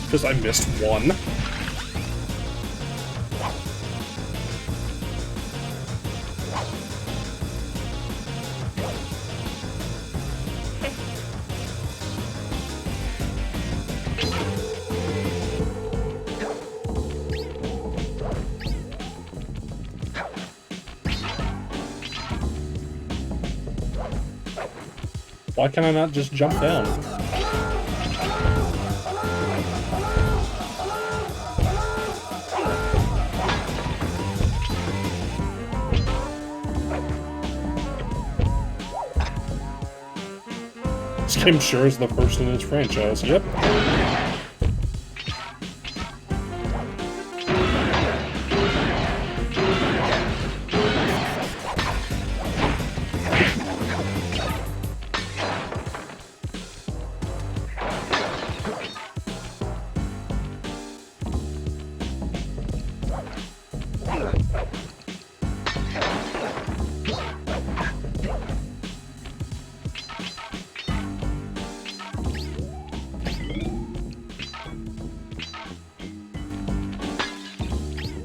Because I missed one. Why can I not just jump down? This game sure is the first in its franchise. Yep.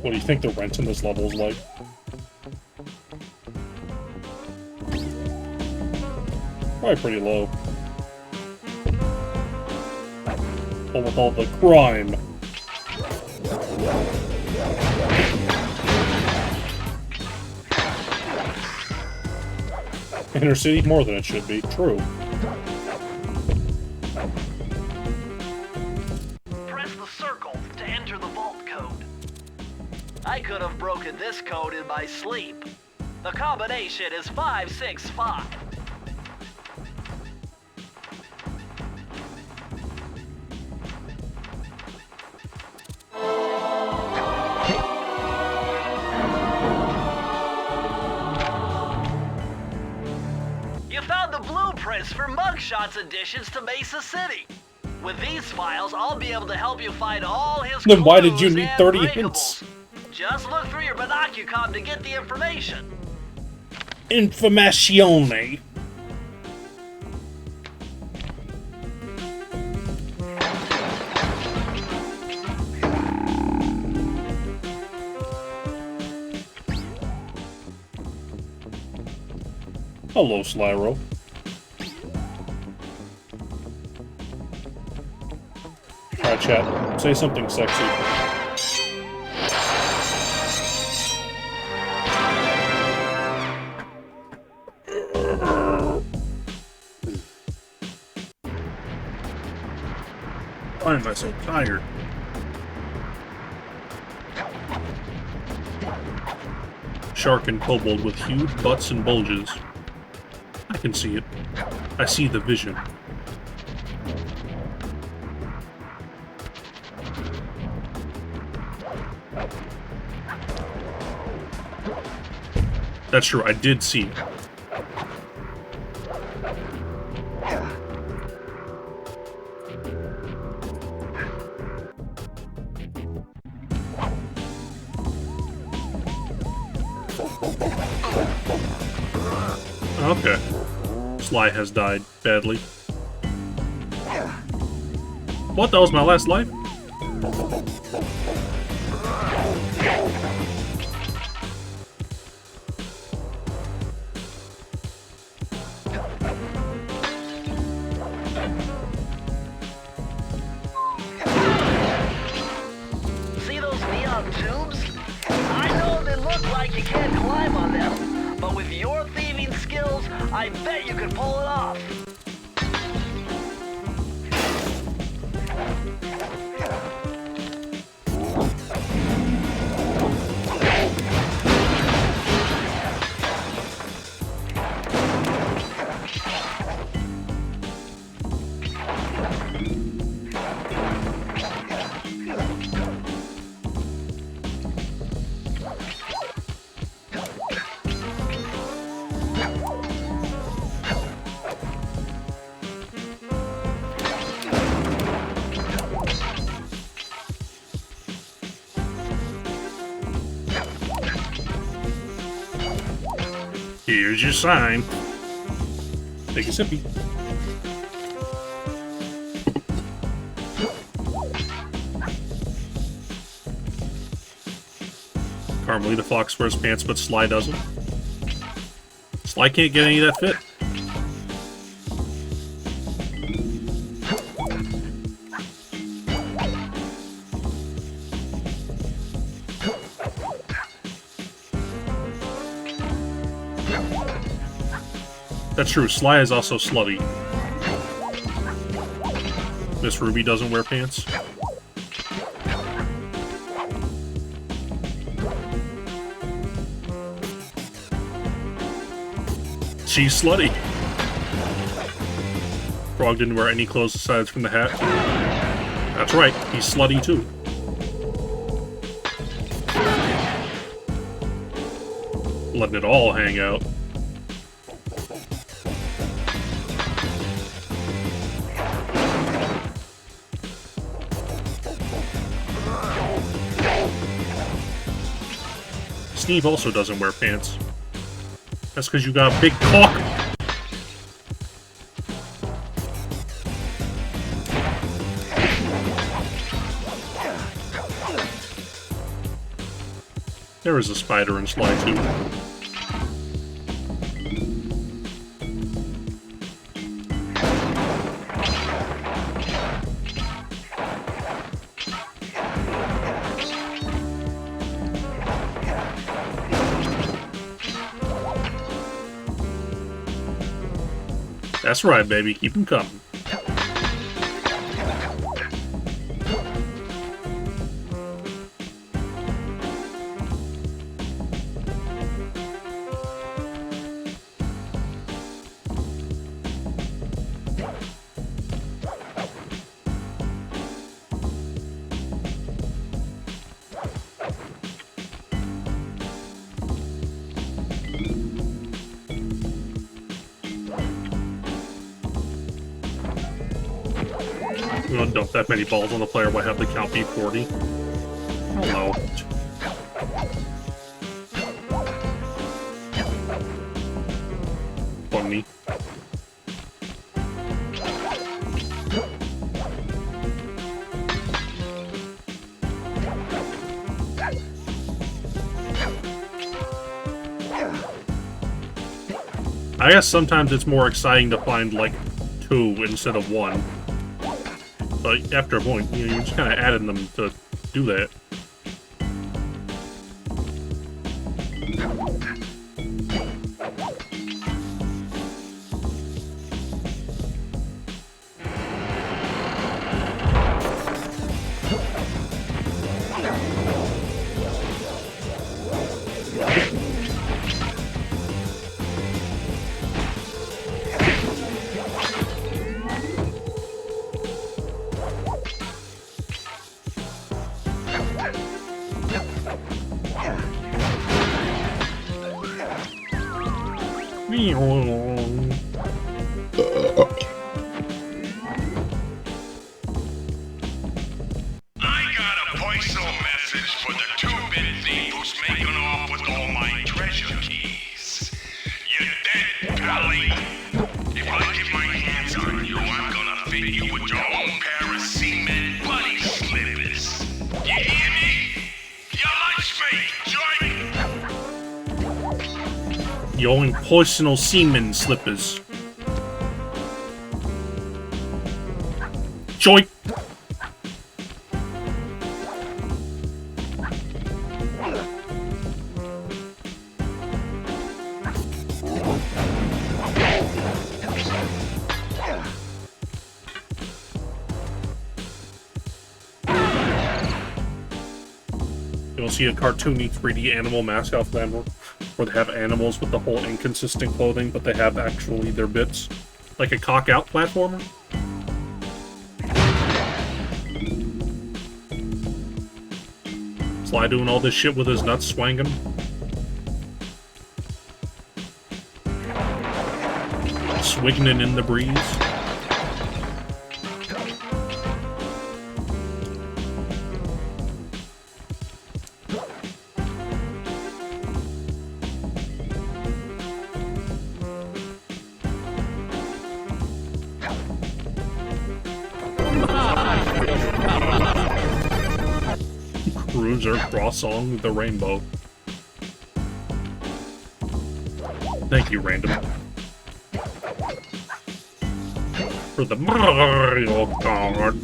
What do you think the rent in this level is like? Probably pretty low. But with all the crime. Inner city, more than it should be. True. Press the circle to enter the vault code. I could have broken this code in my sleep. The combination is 565. You found the blueprints for Mugshots additions to Mesa City. With these files, I'll be able to help you find all his Then why did you clues need and 30 breakables. hints? Just look through your binocucom to get the information. Informazione. Hello, Slyro. Alright, chat. Say something sexy. Why am I so tired? Shark and kobold with huge butts and bulges. I can see it. I see the vision. That's true, I did see it. Okay. Sly has died badly. What? That was my last life? See those neon tubes? I know they look like you can't climb on them, but with your thieving skills, I bet you could pull it off. Here's your sign. Take a sippy. Carmelita Fox wears pants, but Sly doesn't. Sly can't get any of that fit. That's true, Sly is also slutty. Miss Ruby doesn't wear pants. She's slutty. Frog didn't wear any clothes aside from the hat. That's right, he's slutty too. Letting it all hang out. Steve also doesn't wear pants. That's because you got a big cock. There is a spider in Sly 2. That's right, baby. Keep them coming. We don't dump that many balls on the player, why have the count be 40? Hello. Funny. I guess sometimes it's more exciting to find, like, 2 instead of 1. But after a point, you know, you're just kind of adding them to do that. I got a personal message for the 2-bit thief who's making off with all my treasure keys. Your own personal semen slippers. Joy. You'll see a cartoony 3D animal mascot for them where they have animals with the whole inconsistent clothing, but they have actually their bits. Like a cock-out platformer. Sly doing all this shit with his nuts swanging. Swinging in the breeze. Cruiser cross song the rainbow. Thank you, random. For the Mario Kart.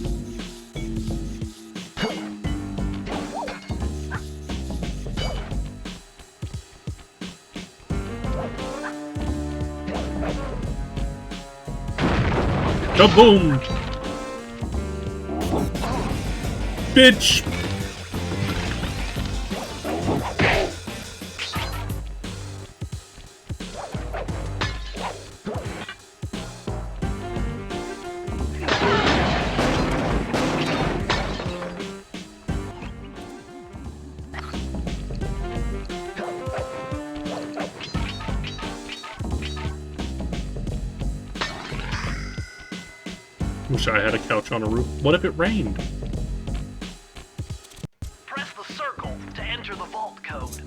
Kaboom! Bitch! Wish I had a couch on a roof. What if it rained? Press the circle to enter the vault code.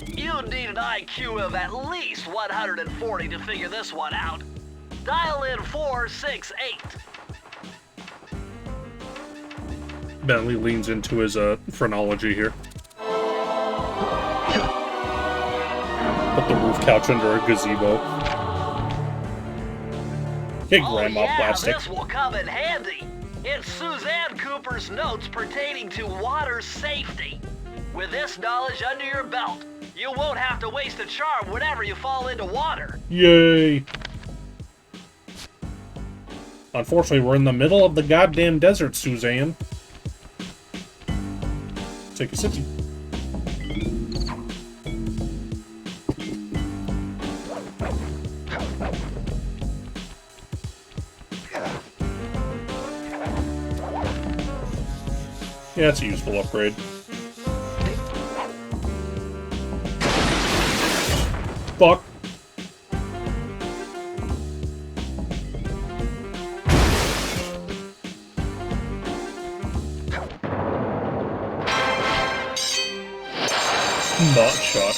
You'd need an IQ of at least 140 to figure this one out. Dial in 468. Bentley leans into his phrenology here. Put the roof couch under a gazebo. Hey, Grandma Plastic. This will come in handy. It's Suzanne Cooper's notes pertaining to water safety. With this knowledge under your belt, you won't have to waste a charm whenever you fall into water. Yay! Unfortunately, we're in the middle of the goddamn desert, Suzanne. Take a sipsy. Yeah, it's a useful upgrade. Fuck. Not shot.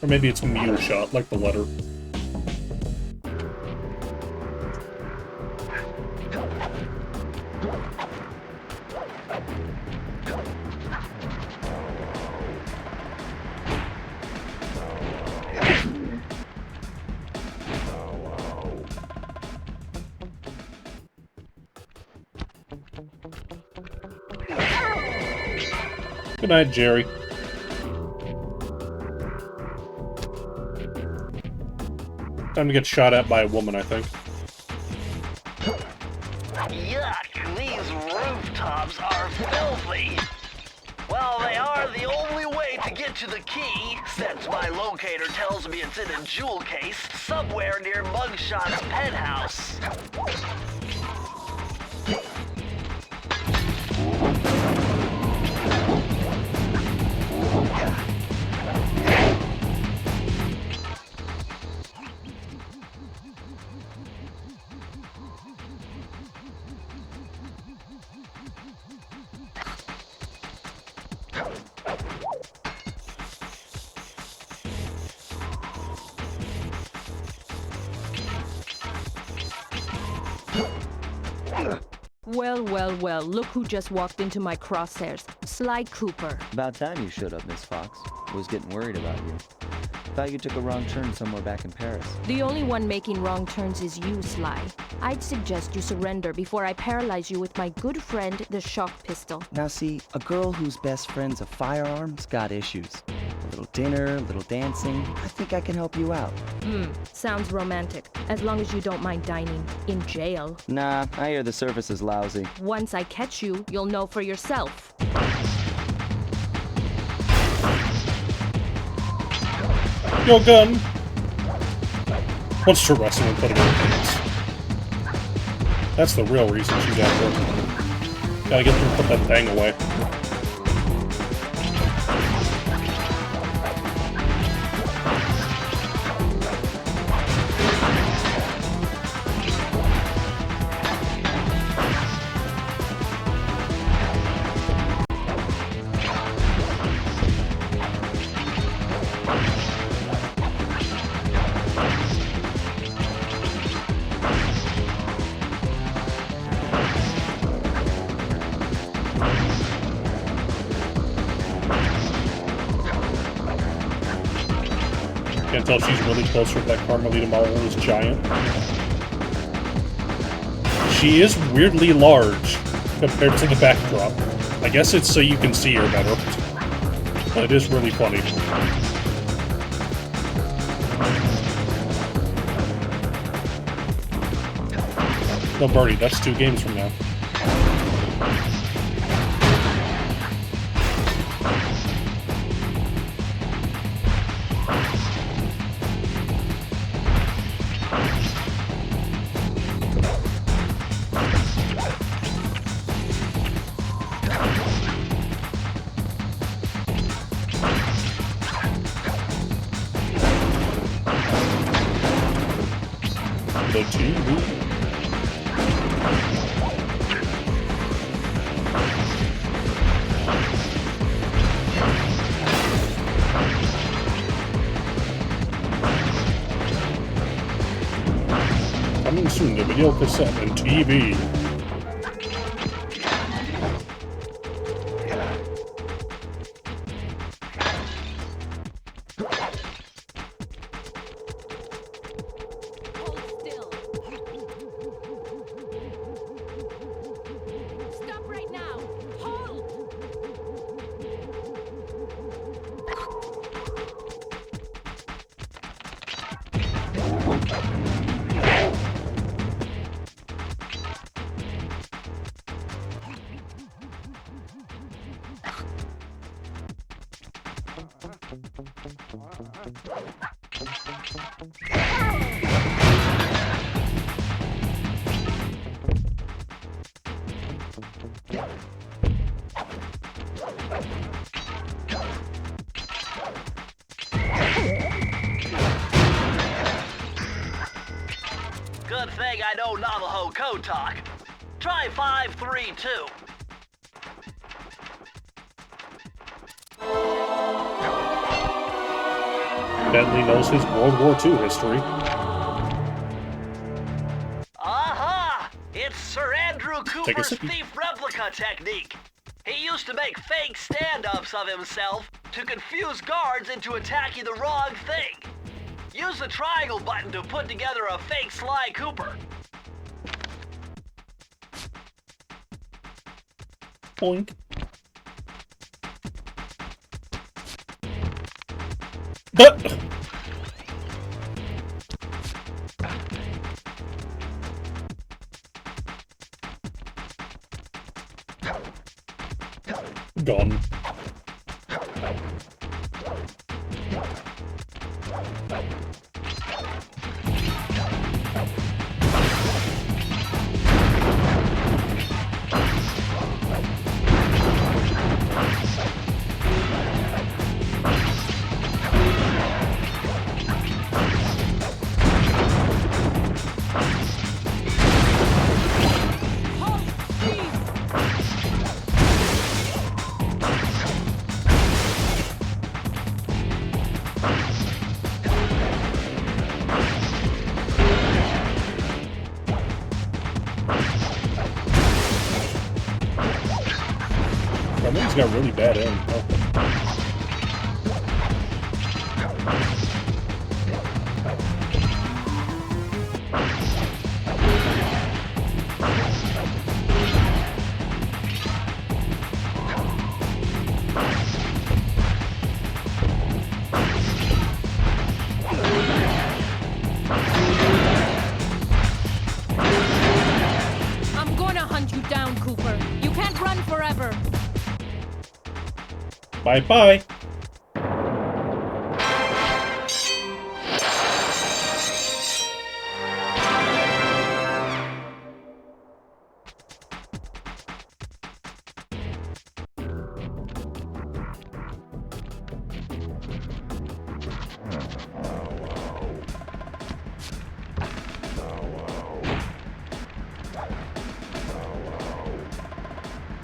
Or maybe it's Mew shot, like the letter. Good night, Jerry. Time to get shot at by a woman, I think. Yuck, these rooftops are filthy. Well, they are the only way to get to the key, since my locator tells me it's in a jewel case somewhere near Mugshot's penthouse. Well, well, well, look who just walked into my crosshairs. Sly Cooper. About time you showed up, Miss Fox. Was getting worried about you. Thought you took a wrong turn somewhere back in Paris. The only one making wrong turns is you, Sly. I'd suggest you surrender before I paralyze you with my good friend, the shock pistol. Now see, a girl whose best friend's a firearm's got issues. A little dinner, a little dancing. I think I can help you out. Sounds romantic. As long as you don't mind dining in jail. Nah, I hear the service is lousy. Once I catch you, you'll know for yourself. Your gun! Wants to arrest him and put him in the pants. That's the real reason she's out there. Gotta get them to put that thing away. Can't tell if she's really close with that Carmelita Marvelous giant. She is weirdly large compared to the backdrop. I guess it's so you can see her better. But it is really funny. No, Birdie, that's 2 games from now. The TV. Coming soon to video cassette and TV. Stop right now! Hold! Good thing I know Navajo code talk. Try 532. Bentley knows his World War II history. Aha! It's Sir Andrew Take a Cooper's sippy. thief replica technique. He used to make fake stand-ups of himself to confuse guards into attacking the wrong thing. Use the triangle button to put together a fake Sly Cooper. Boink. Gone. got really bad aim. Oh. I'm gonna hunt you down, Cooper. You can't run forever. Bye-bye.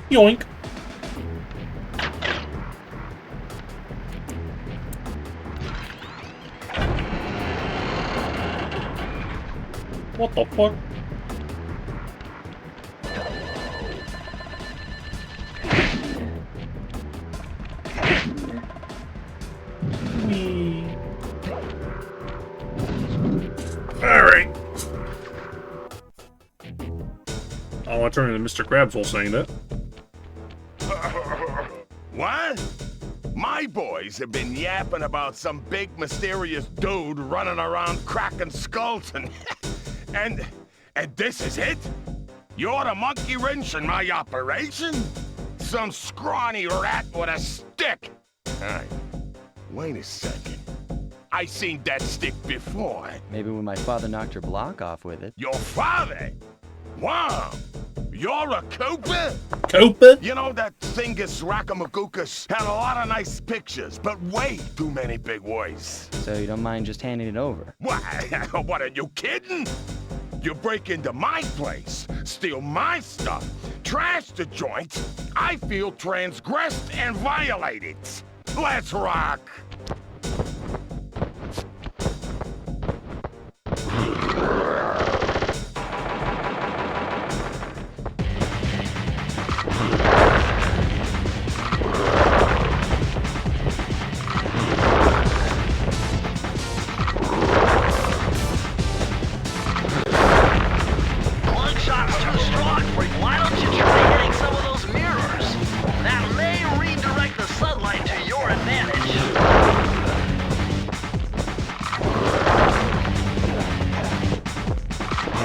Yoink. What the fuck? Alright. I want to turn into Mr. Krabs while saying that. What? My boys have been yapping about some big mysterious dude running around cracking skulls and this is it? You're the monkey wrench in my operation? Some scrawny rat with a stick. Hey, wait a second. I seen that stick before. Maybe when my father knocked your block off with it. Your father? Wow. You're a Cooper? Cooper? You know that Thingus Raccamagoocus had a lot of nice pictures, but way too many big words. So you don't mind just handing it over? What? What, are you kidding? You break into my place, steal my stuff, trash the joint. I feel transgressed and violated. Let's rock.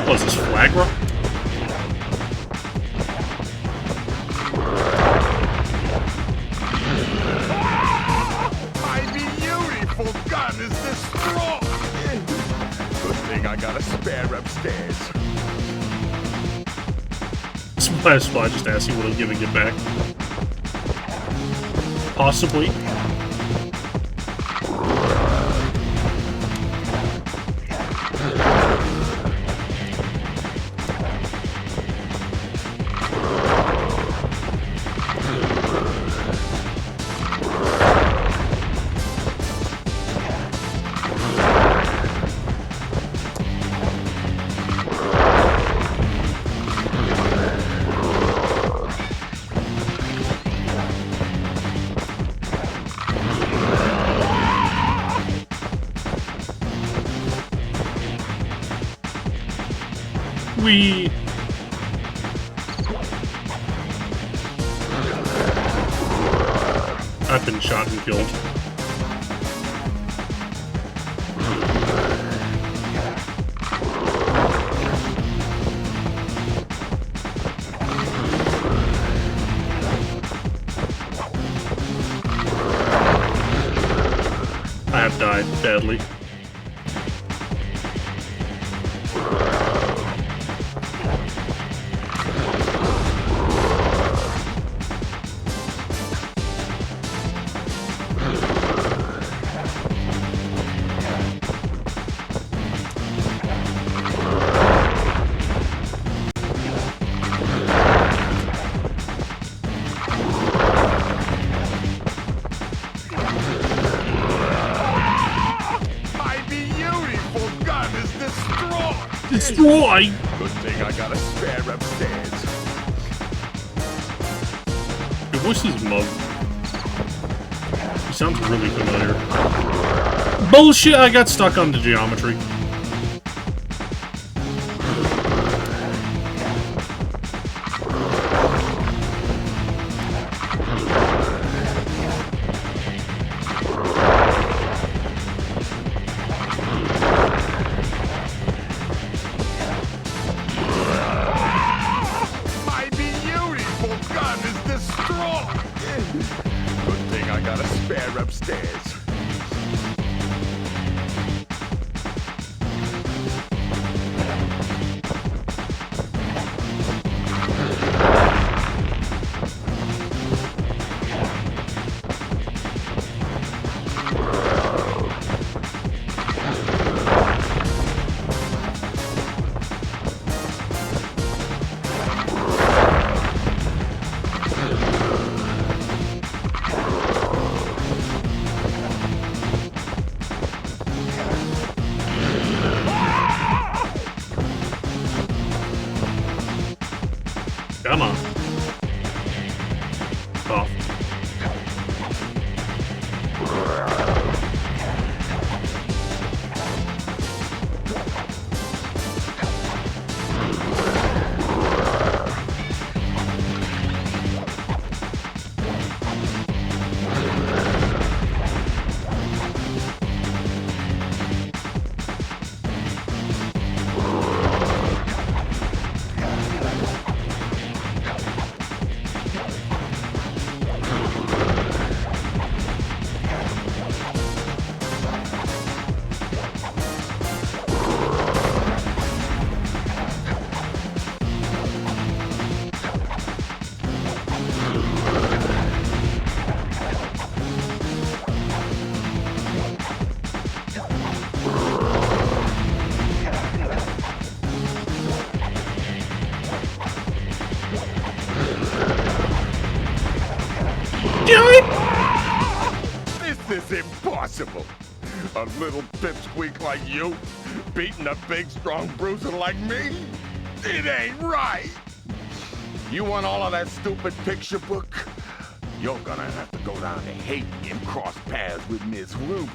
What's this, Flagra? My beautiful gun is destroyed. Good thing I got a spare upstairs. Splash Spy just asked you what I'm giving it back. Possibly. Wee. I've been shot and killed. I have died badly. Destroy! Good thing I got a spare upstairs. It voice is Mug. He sounds really familiar. Bullshit! I got stuck on the geometry. My beautiful gun is destroyed. Good thing I got a spare upstairs. Come on. Off. This is impossible. A little pipsqueak like you beating a big, strong bruiser like me? It ain't right. You want all of that stupid picture book? You're gonna have to go down to Haiti and cross paths with Miss Ruby.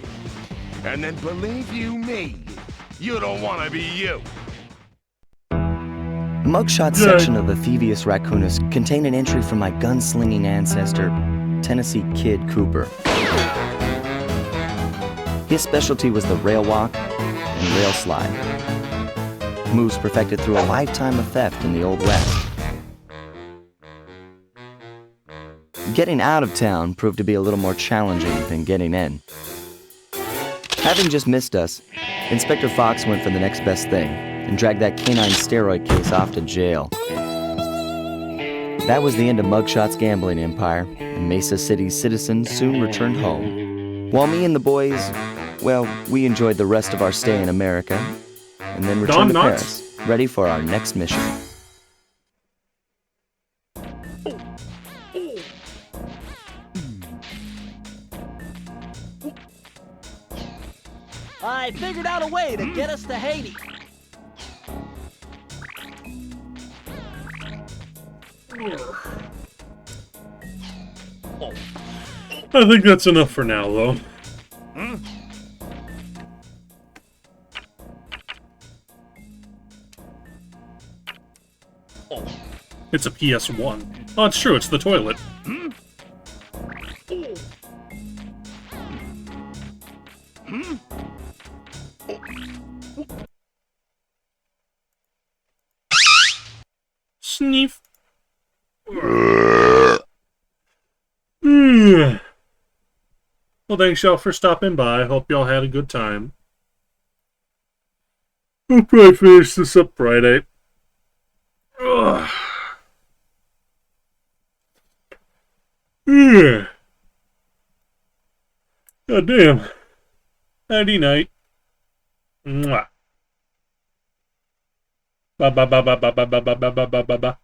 And then believe you me, you don't want to be you. The mugshot section of the Thingus Raccamagoocus contained an entry from my gunslinging ancestor, Tennessee Kid Cooper. His specialty was the rail walk and rail slide, moves perfected through a lifetime of theft in the Old West. Getting out of town proved to be a little more challenging than getting in. Having just missed us, Inspector Fox went for the next best thing and dragged that canine steroid case off to jail. That was the end of Mugshot's gambling empire, and Mesa City's citizens soon returned home. While me and the boys, well, we enjoyed the rest of our stay in America, and then returned to Paris, ready for our next mission. I figured out a way to get us to Haiti. I think that's enough for now, though. It's a PS1. Oh, it's true, it's the toilet. Sniff. Well, thanks y'all for stopping by. I hope y'all had a good time. We'll probably finish this up Friday. Ugh. Yeah. God damn. Nighty night. Mwah. Ba ba ba ba ba ba ba ba ba ba ba ba.